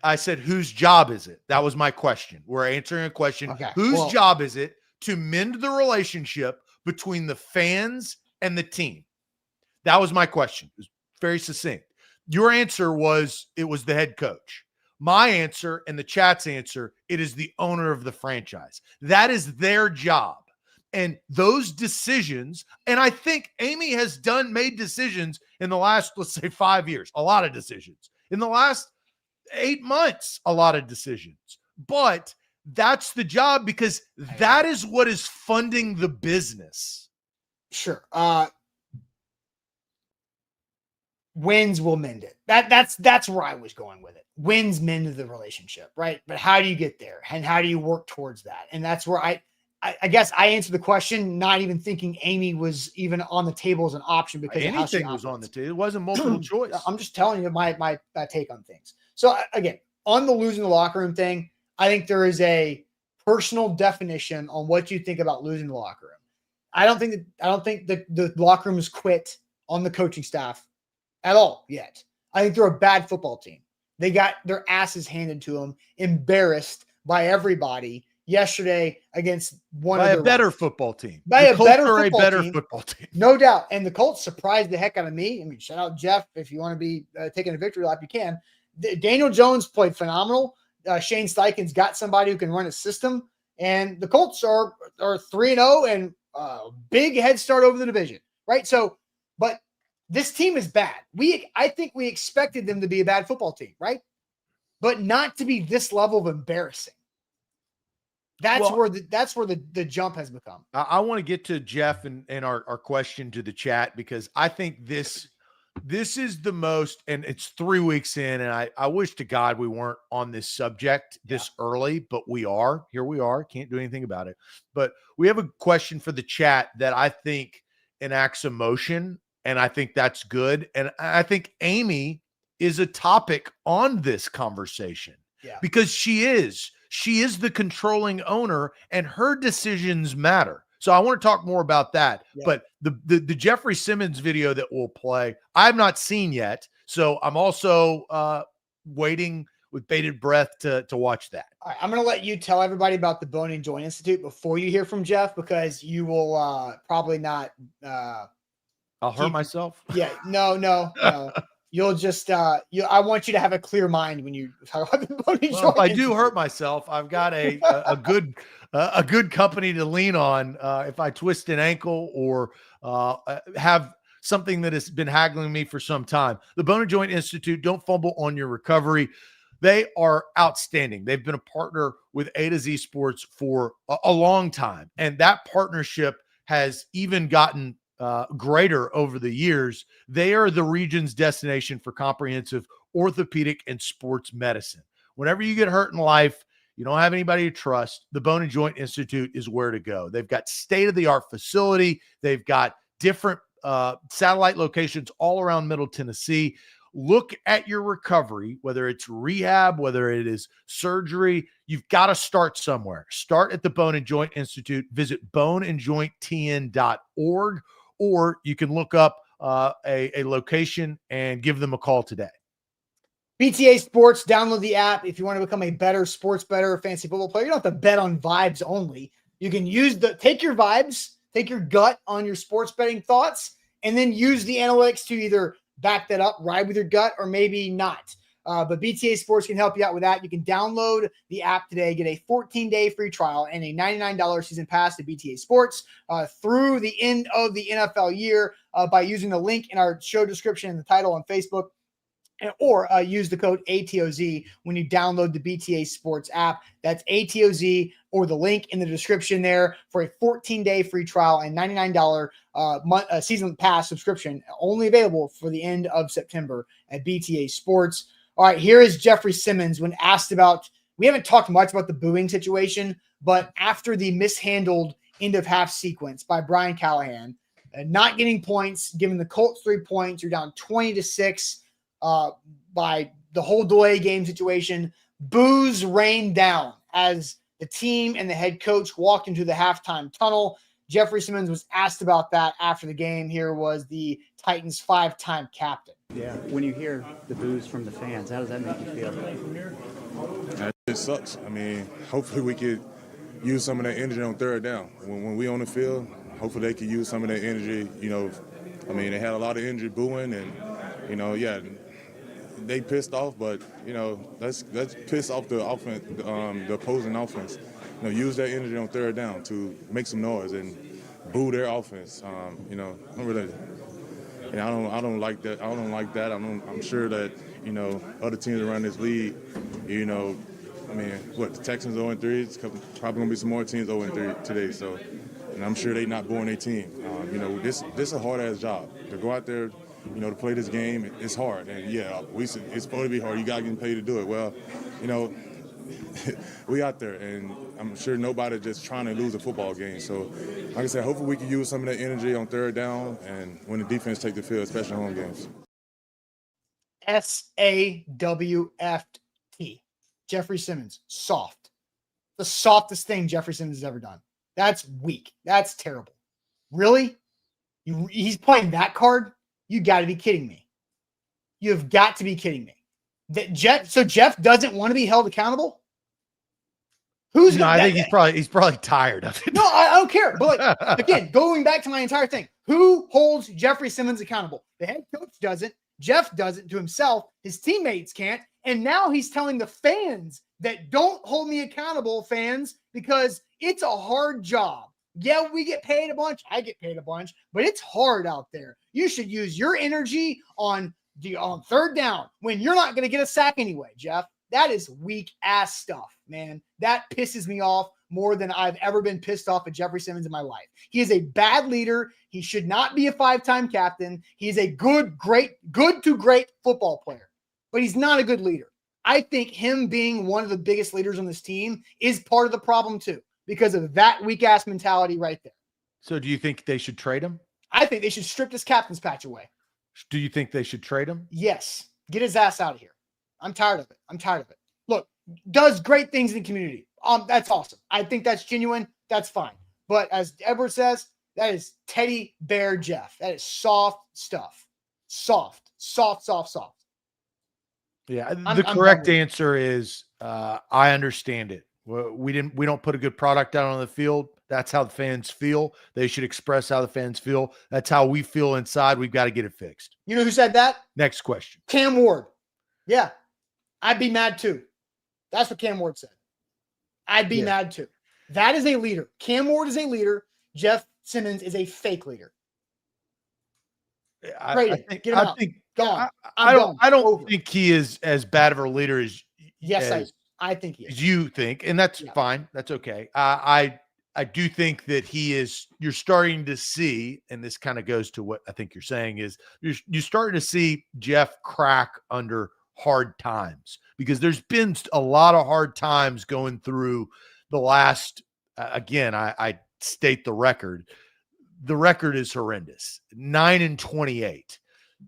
I said, whose job is it? That was my question. We're answering a question. Okay. Whose job is it to mend the relationship between the fans and the team? That was my question. It was very succinct. Your answer was it was the head coach. My answer and the chat's answer, it is the owner of the franchise. That is their job. And those decisions, and I think Amy has made decisions in the last, let's say, 5 years, a lot of decisions. In the last 8 months, a lot of decisions. But that's the job, because that is what is funding the business. Sure. Wins will mend it. That's where I was going with it. Wins mend the relationship, right? But how do you get there? And how do you work towards that? And that's where I guess I answered the question, not even thinking Amy was even on the table as an option, because anything was on the table. It wasn't multiple choice. I'm just telling you my take on things. So again, on the losing the locker room thing, I think there is a personal definition on what you think about losing the locker room. I don't think that the locker room has quit on the coaching staff at all yet. I think they're a bad football team. They got their asses handed to them, embarrassed by everybody yesterday against a better football team. By a better football team. No doubt. And the Colts surprised the heck out of me. I mean, shout out Jeff. If you want to be taking a victory lap, you can. Daniel Jones played phenomenal. Shane Steichen's got somebody who can run a system, and the Colts are 3-0 and big head start over the division, right? So, but this team is bad. I think we expected them to be a bad football team, right? But not to be this level of embarrassing. That's where the jump has become. I want to get to Jeff and our question to the chat, because I think this is the most, and it's 3 weeks in, and I wish to God we weren't on this subject this early, but we are. Here we are. Can't do anything about it. But we have a question for the chat that I think enacts emotion, and I think that's good. And I think Amy is a topic on this conversation because she is the controlling owner, and her decisions matter. So I want to talk more about that. But the Jeffrey Simmons video that we'll play, I've not seen yet. So I'm also waiting with bated breath to watch that. All right, I'm going to let you tell everybody about the Bone and Joint Institute before you hear from Jeff, because you will probably not. I'll hurt myself. Yeah, no. You'll just I want you to have a clear mind when you talk about the Bone and Joint. If I do hurt myself, I've got a good company to lean on if I twist an ankle or have something that has been haggling me for some time. The Bone and Joint Institute, don't fumble on your recovery. They are outstanding. They've been a partner with A to Z Sports for a long time, and that partnership has even gotten greater over the years. They are the region's destination for comprehensive orthopedic and sports medicine. Whenever you get hurt in life, you don't have anybody to trust, the Bone and Joint Institute is where to go. They've got state-of-the-art facility. They've got different satellite locations all around Middle Tennessee. Look at your recovery, whether it's rehab, whether it is surgery. You've got to start somewhere. Start at the Bone and Joint Institute. Visit boneandjointtn.org, or you can look up a location and give them a call today. BTA Sports, download the app if you want to become a better sports bettor, fantasy football player. You don't have to bet on vibes only. You can take your vibes, take your gut on your sports betting thoughts, and then use the analytics to either back that up, ride with your gut, or maybe not. But BTA Sports can help you out with that. You can download the app today, get a 14-day free trial and a $99 season pass to BTA Sports through the end of the NFL year by using the link in our show description and the title on Facebook, or use the code ATOZ when you download the BTA Sports app. That's ATOZ, or the link in the description there for a 14-day free trial and $99 season pass subscription, only available for the end of September at BTA Sports. All right, here is Jeffrey Simmons when asked about, we haven't talked much about the booing situation, but after the mishandled end of half sequence by Brian Callahan, not getting points, giving the Colts 3 points, you're down 20-6 by the whole delay game situation. Boos rained down as the team and the head coach walked into the halftime tunnel. Jeffrey Simmons was asked about that after the game. Here was the Titans' 5-time captain. Yeah, when you hear the boos from the fans, how does that make you feel? It sucks. I mean, hopefully we could use some of that energy on third down. When we on the field, hopefully they could use some of that energy. You know, I mean, they had a lot of energy booing, and, you know, they pissed off, but, you know, let's piss off the offense, the opposing offense. You know, use that energy on third down to make some noise and boo their offense. You know, I don't like that. I'm sure that, you know, other teams around this league, you know, I mean, the Texans 0-3. It's probably gonna be some more teams 0-3 today. So, and I'm sure they're not booing their team. You know, this is a hard ass job to go out there. You know, to play this game, it's hard. And yeah, it's supposed to be hard. You got to get paid to do it. Well, you know, we out there, and I'm sure nobody just trying to lose a football game. So, like I said, hopefully we can use some of that energy on third down and when the defense take the field, especially home games. SAWFT. Jeffrey Simmons, soft. The softest thing Jeffrey Simmons has ever done. That's weak. That's terrible. Really? He's playing that card? You got to be kidding me. You have got to be kidding me. So Jeff doesn't want to be held accountable? I think he's probably tired of it. No, I don't care. But like, again, going back to my entire thing, who holds Jeffrey Simmons accountable? The head coach doesn't. Jeff doesn't to himself. His teammates can't. And now he's telling the fans that don't hold me accountable, fans, because it's a hard job. Yeah, we get paid a bunch. I get paid a bunch, but it's hard out there. You should use your energy on third down when you're not going to get a sack anyway, Jeff. That is weak ass stuff, man. That pisses me off more than I've ever been pissed off at Jeffrey Simmons in my life. He is a bad leader. He should not be a 5-time captain. He's a good to great football player, but he's not a good leader. I think him being one of the biggest leaders on this team is part of the problem too, because of that weak ass mentality right there. So do you think they should trade him? I think they should strip this captain's patch away. Do you think they should trade him? Yes. Get his ass out of here. I'm tired of it. Look, does great things in the community. That's awesome. I think that's genuine. That's fine. But as Edward says, that is teddy bear Jeff. That is soft stuff. Soft. Yeah. The correct answer is I understand it. We don't put a good product out on the field. That's how the fans feel. They should express how the fans feel. That's how we feel inside. We've got to get it fixed. You know who said that? Next question. Cam Ward. Yeah. I'd be mad too. That's what Cam Ward said. I'd be mad too. That is a leader. Cam Ward is a leader. Jeff Simmons is a fake leader. I don't think he is as bad of a leader as I think he is. You think, and that's fine. That's okay. I do think that you're starting to see, and this kind of goes to what I think you're saying is you're starting to see Jeff crack under hard times, because there's been a lot of hard times going through the last, again, I state the record. The record is horrendous. 9-28.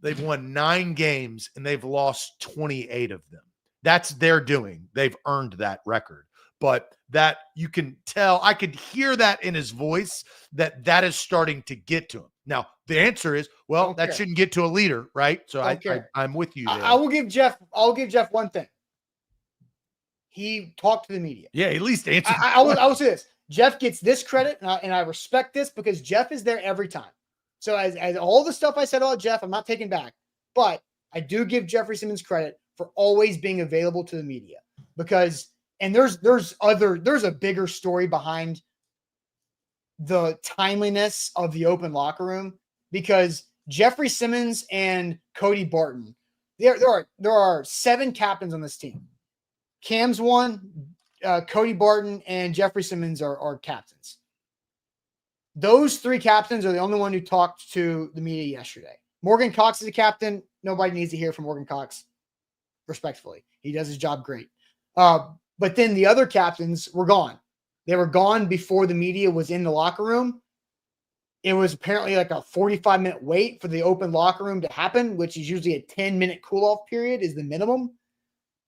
They've won 9 games and they've lost 28 of them. That's their doing. They've earned that record. But that you can tell, I could hear that in his voice, that is starting to get to him. Now, the answer is, well, that shouldn't get to a leader, right? So I'm with you there. I will give Jeff one thing. He talked to the media. Yeah, at least answer. I will say this. Jeff gets this credit, and I respect this because Jeff is there every time. So as all the stuff I said about Jeff, I'm not taking back. But I do give Jeffrey Simmons credit for always being available to the media, because there's a bigger story behind the timeliness of the open locker room, because Jeffrey Simmons and Cody Barton, there are 7 captains on this team. Cam's one, Cody Barton and Jeffrey Simmons are captains. Those 3 captains are the only one who talked to the media yesterday. Morgan Cox is a captain. Nobody needs to hear from Morgan Cox, respectfully. He does his job great. But then the other captains were gone. They were gone before the media was in the locker room. It was apparently like a 45-minute wait for the open locker room to happen, which is usually a 10-minute cool-off period is the minimum.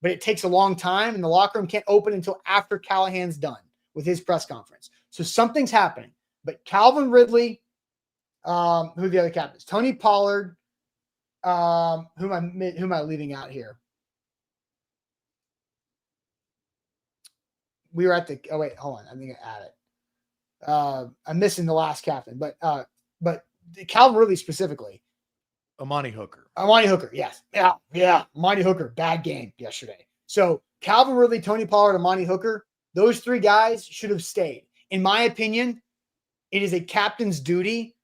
But it takes a long time, and the locker room can't open until after Callahan's done with his press conference. So something's happening. But Calvin Ridley, who are the other captains? Tony Pollard, who am I leaving out here? We were at the – oh, wait, hold on. I think I added. I'm missing the last captain. But Calvin Ridley specifically. Amani Hooker, yes. Yeah. Amani Hooker, bad game yesterday. So Calvin Ridley, Tony Pollard, Amani Hooker, those 3 guys should have stayed. In my opinion, it is a captain's duty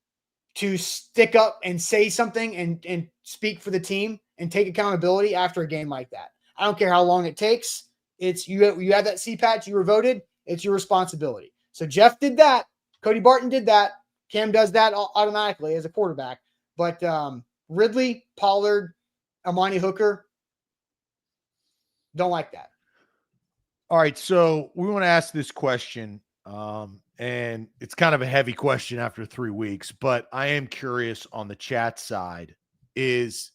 to stick up and say something and speak for the team and take accountability after a game like that. I don't care how long it takes. It's you have that C patch, you were voted, it's your responsibility. So Jeff did that. Cody Barton did that. Cam does that automatically as a quarterback. But Ridley, Pollard, Amani Hooker, don't like that. All right, so we want to ask this question, and it's kind of a heavy question after 3 weeks, but I am curious on the chat side is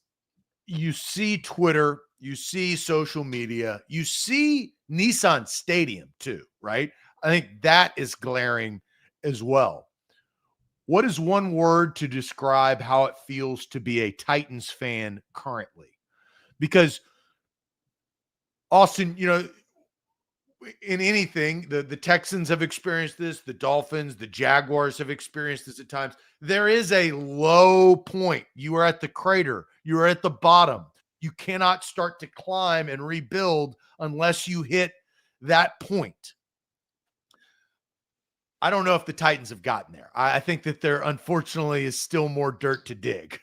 you see Twitter, you see social media, you see Nissan Stadium too, right? I think that is glaring as well. What is one word to describe how it feels to be a Titans fan currently? Because Austin, in anything, the Texans have experienced this, the Dolphins, the Jaguars have experienced this at times. There is a low point. You are at the crater. You are at the bottom. You cannot start to climb and rebuild unless you hit that point. I don't know if the Titans have gotten there. I think that there, unfortunately, is still more dirt to dig.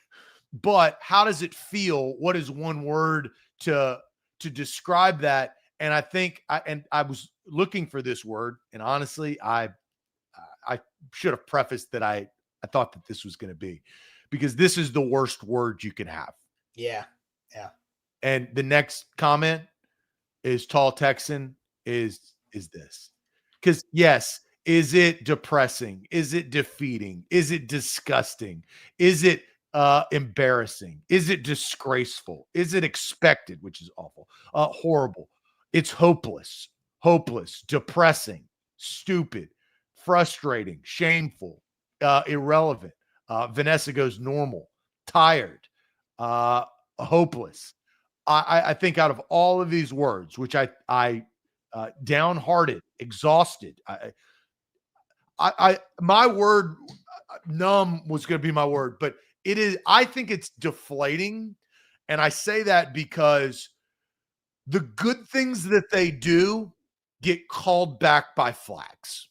But how does it feel? What is one word to describe that? And I think I was looking for this word, and honestly, I should have prefaced that I thought that this was going to be, because this is the worst word you can have. Yeah. And the next comment is tall Texan is this. Because yes, is it depressing? Is it defeating? Is it disgusting? Is it embarrassing? Is it disgraceful? Is it expected, which is awful, horrible? It's hopeless, depressing, stupid, frustrating, shameful, irrelevant. Vanessa goes normal, tired, hopeless. I think out of all of these words, which I downhearted, exhausted, my word, numb was going to be my word, but it is, I think it's deflating. And I say that because the good things that they do get called back by flags.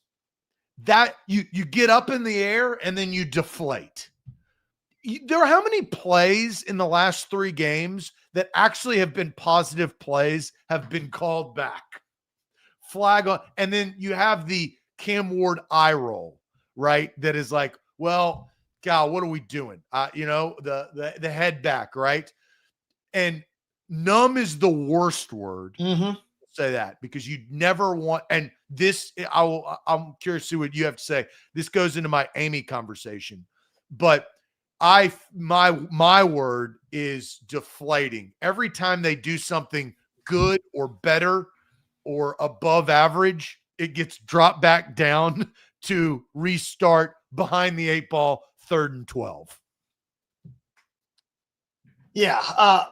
That you get up in the air and then you deflate. There are how many plays in the last 3 games that actually have been positive plays have been called back? Flag on, and then you have the Cam Ward eye roll, right? That is like, well, God, what are we doing? The head back, right? And numb is the worst word. Say that, because you never want, and this, I'm curious to see what you have to say. This goes into my Amy conversation, but my word is deflating. Every time they do something good or better or above average, it gets dropped back down to restart behind the 8 ball, 3rd and 12. Yeah.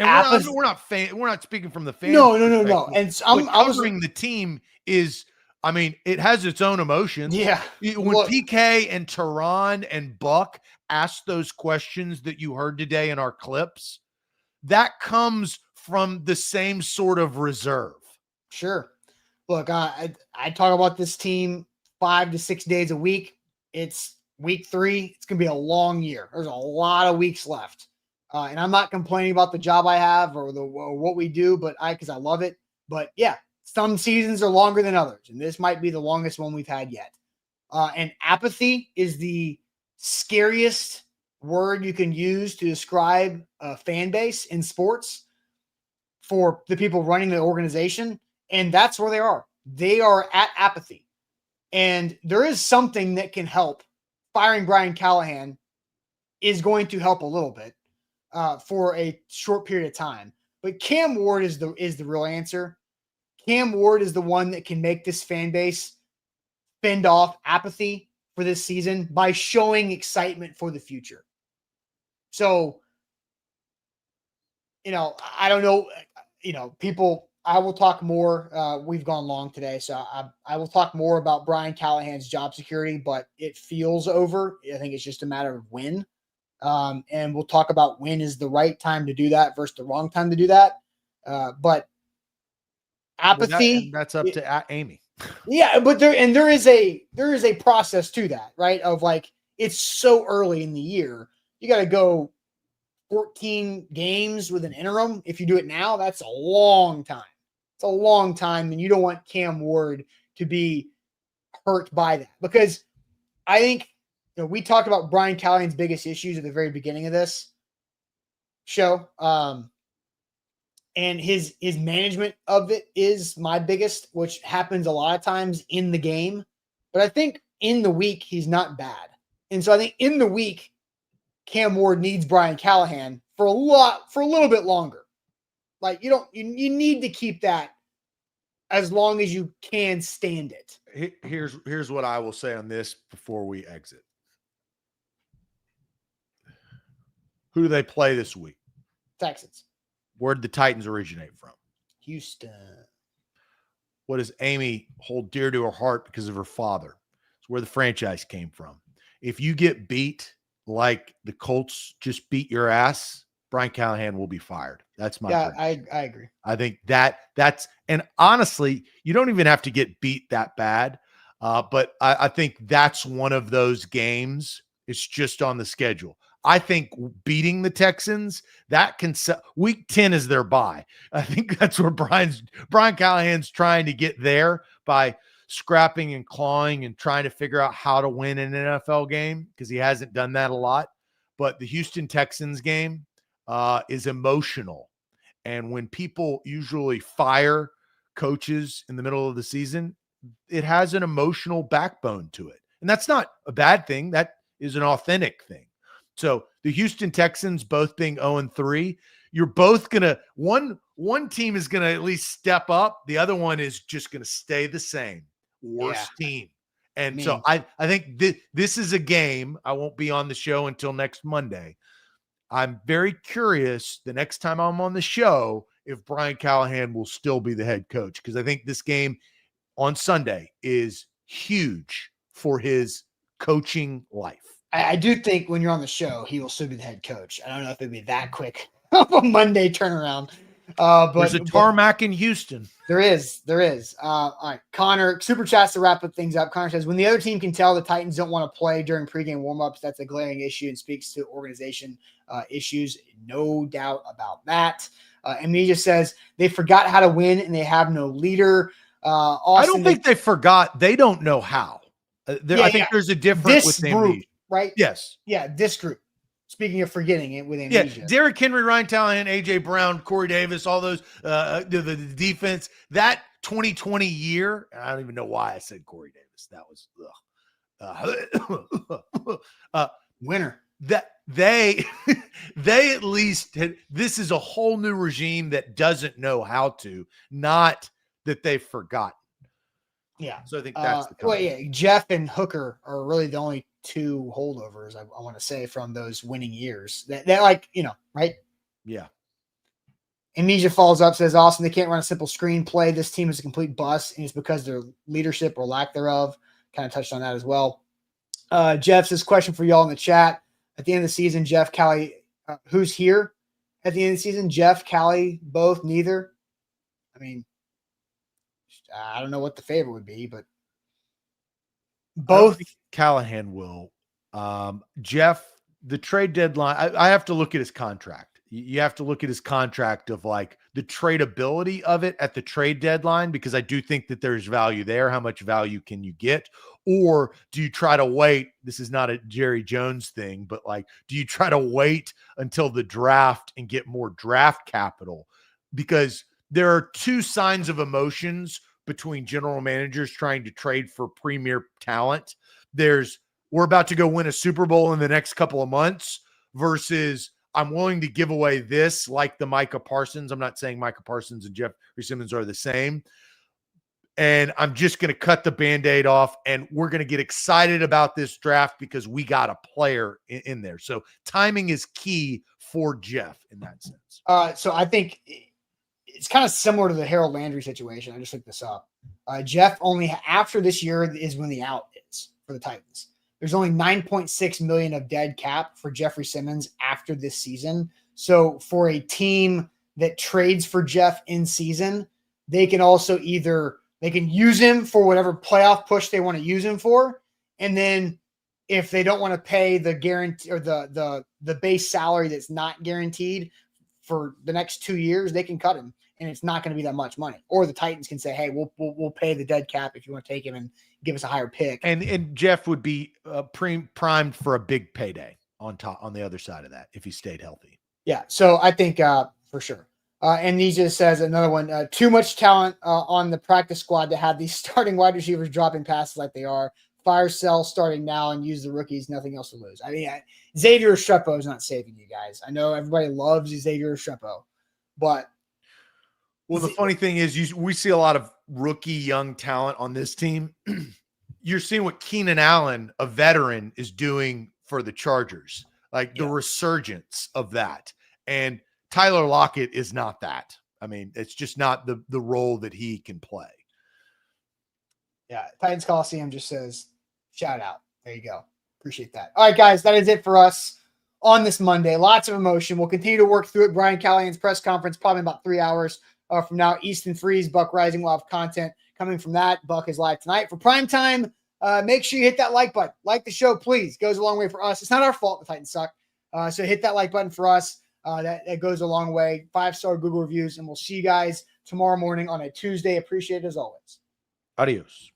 And we're not speaking from the fan. No. And covering the team is, I mean, it has its own emotions. Yeah. When PK and Teron and Buck asked those questions that you heard today in our clips, that comes from the same sort of reserve. Sure. Look, I talk about this team 5 to 6 days a week. It's week 3. It's going to be a long year. There's a lot of weeks left. And I'm not complaining about the job I have or what we do, but because I love it. But yeah, some seasons are longer than others, and this might be the longest one we've had yet. And apathy is the scariest word you can use to describe a fan base in sports for the people running the organization. And that's where they are. They are at apathy. And there is something that can help. Firing Brian Callahan is going to help a little bit for a short period of time. But Cam Ward is the real answer. Cam Ward is the one that can make this fan base fend off apathy for this season by showing excitement for the future. So, I don't know, people, I will talk more. We've gone long today, so I will talk more about Brian Callahan's job security, but it feels over. I think it's just a matter of when. And we'll talk about when is the right time to do that versus the wrong time to do that. But apathy, that's up to Amy. Yeah, but there is a process to that, right? Of like, it's so early in the year. You got to go 14 games with an interim. If you do it now, that's a long time. It's a long time, and you don't want Cam Ward to be hurt by that, because I think we talked about Brian Callahan's biggest issues at the very beginning of this show. And his management of it is my biggest, which happens a lot of times in the game. But I think in the week, he's not bad. And so I think in the week, Cam Ward needs Brian Callahan for a little bit longer. Like, you need to keep that as long as you can stand it. Here's what I will say on this before we exit. Who do they play this week? Texans. Where did the Titans originate from? Houston. What does Amy hold dear to her heart because of her father? It's where the franchise came from. If you get beat like the Colts just beat your ass Brian Callahan will be fired. That's my prediction. I agree. I think that's and honestly, you don't even have to get beat that bad. But I think that's one of those games. It's just on the schedule. I think beating the Texans, that can week 10 is their bye. I think that's where Brian Callahan's trying to get there by scrapping and clawing and trying to figure out how to win an NFL game, because he hasn't done that a lot. But the Houston Texans game is emotional. And when people usually fire coaches in the middle of the season, it has an emotional backbone to it. And that's not a bad thing. That is an authentic thing. So the Houston Texans both being 0-3, you're both going to, one team is going to at least step up. The other one is just going to stay the same. Worst team. And so I think this is a game. I won't be on the show until next Monday. I'm very curious the next time I'm on the show if Brian Callahan will still be the head coach, because I think this game on Sunday is huge for his coaching life. I do think when you're on the show, he will still be the head coach. I don't know if it'd be that quick of a Monday turnaround. But there's a tarmac in Houston. There is. All right, Connor, super chats to wrap things up. Connor says, when the other team can tell the Titans don't want to play during pregame warmups, that's a glaring issue and speaks to organization issues. No doubt about that. And he just says they forgot how to win and they have no leader. I don't think they forgot. They don't know how. I think there's a difference with group, right? Yes. Yeah, this group. Speaking of forgetting it with amnesia. Yeah, Derrick Henry, Ryan Callahan, A.J. Brown, Corey Davis, all those, the defense, that 2020 year, I don't even know why I said Corey Davis. That was winner. That they at least had, this is a whole new regime that doesn't know how to, not that they've forgotten. Yeah. So I think that's Jeff and Hooker are really the only two holdovers I want to say from those winning years. That like, right? Yeah. Amnesia follows up, says, awesome. They can't run a simple screenplay. This team is a complete bust, and it's because their leadership or lack thereof. Kind of touched on that as well. Jeff says, question for y'all in the chat. At the end of the season, Jeff, Callie, who's here at the end of the season? Jeff, Callie, both, neither. I mean, I don't know what the favor would be, but both. Callahan will. Jeff, the trade deadline, I have to look at his contract. You have to look at his contract of like the tradability of it at the trade deadline, because I do think that there's value there. How much value can you get? Or do you try to wait? This is not a Jerry Jones thing, but like, do you try to wait until the draft and get more draft capital? Because there are two signs of emotions between general managers trying to trade for premier talent. There's, we're about to go win a Super Bowl in the next couple of months, versus I'm willing to give away this, like the Micah Parsons. I'm not saying Micah Parsons and Jeffrey Simmons are the same. And I'm just going to cut the Band-Aid off, and we're going to get excited about this draft because we got a player in there. So timing is key for Jeff in that sense. So I think it's kind of similar to the Harold Landry situation. I just looked this up. Jeff only after this year is when the out is for the Titans. There's only $9.6 million of dead cap for Jeffrey Simmons after this season. So for a team that trades for Jeff in season, they can also they can use him for whatever playoff push they want to use him for. And then if they don't want to pay the guarantee or the base salary that's not guaranteed for the next 2 years, they can cut him, and it's not going to be that much money. Or the Titans can say, hey, we'll pay the dead cap if you want to take him and give us a higher pick. And Jeff would be primed for a big payday on the other side of that if he stayed healthy. Yeah. So I think for sure. And he just says another one, too much talent on the practice squad to have these starting wide receivers dropping passes like they are. Fire sell starting now and use the rookies. Nothing else to lose. I mean, Xavier Restrepo is not saving you guys. I know everybody loves Xavier Restrepo, but. Well, the funny thing is we see a lot of rookie young talent on this team. You're seeing what Keenan Allen, a veteran, is doing for the Chargers, like the resurgence of that. And Tyler Lockett is not that. I mean, it's just not the role that he can play. Yeah. Titans Coliseum just says, shout out. There you go. Appreciate that. All right, guys, that is it for us on this Monday. Lots of emotion. We'll continue to work through it. Brian Callahan's press conference, probably about 3 hours from now. Easton Freeze, Buck Rising will have content coming from that. Buck is live tonight. For primetime, make sure you hit that like button. Like the show, please. Goes a long way for us. It's not our fault the Titans suck. So hit that like button for us. That goes a long way. 5-star Google reviews, and we'll see you guys tomorrow morning on a Tuesday. Appreciate it as always. Adios.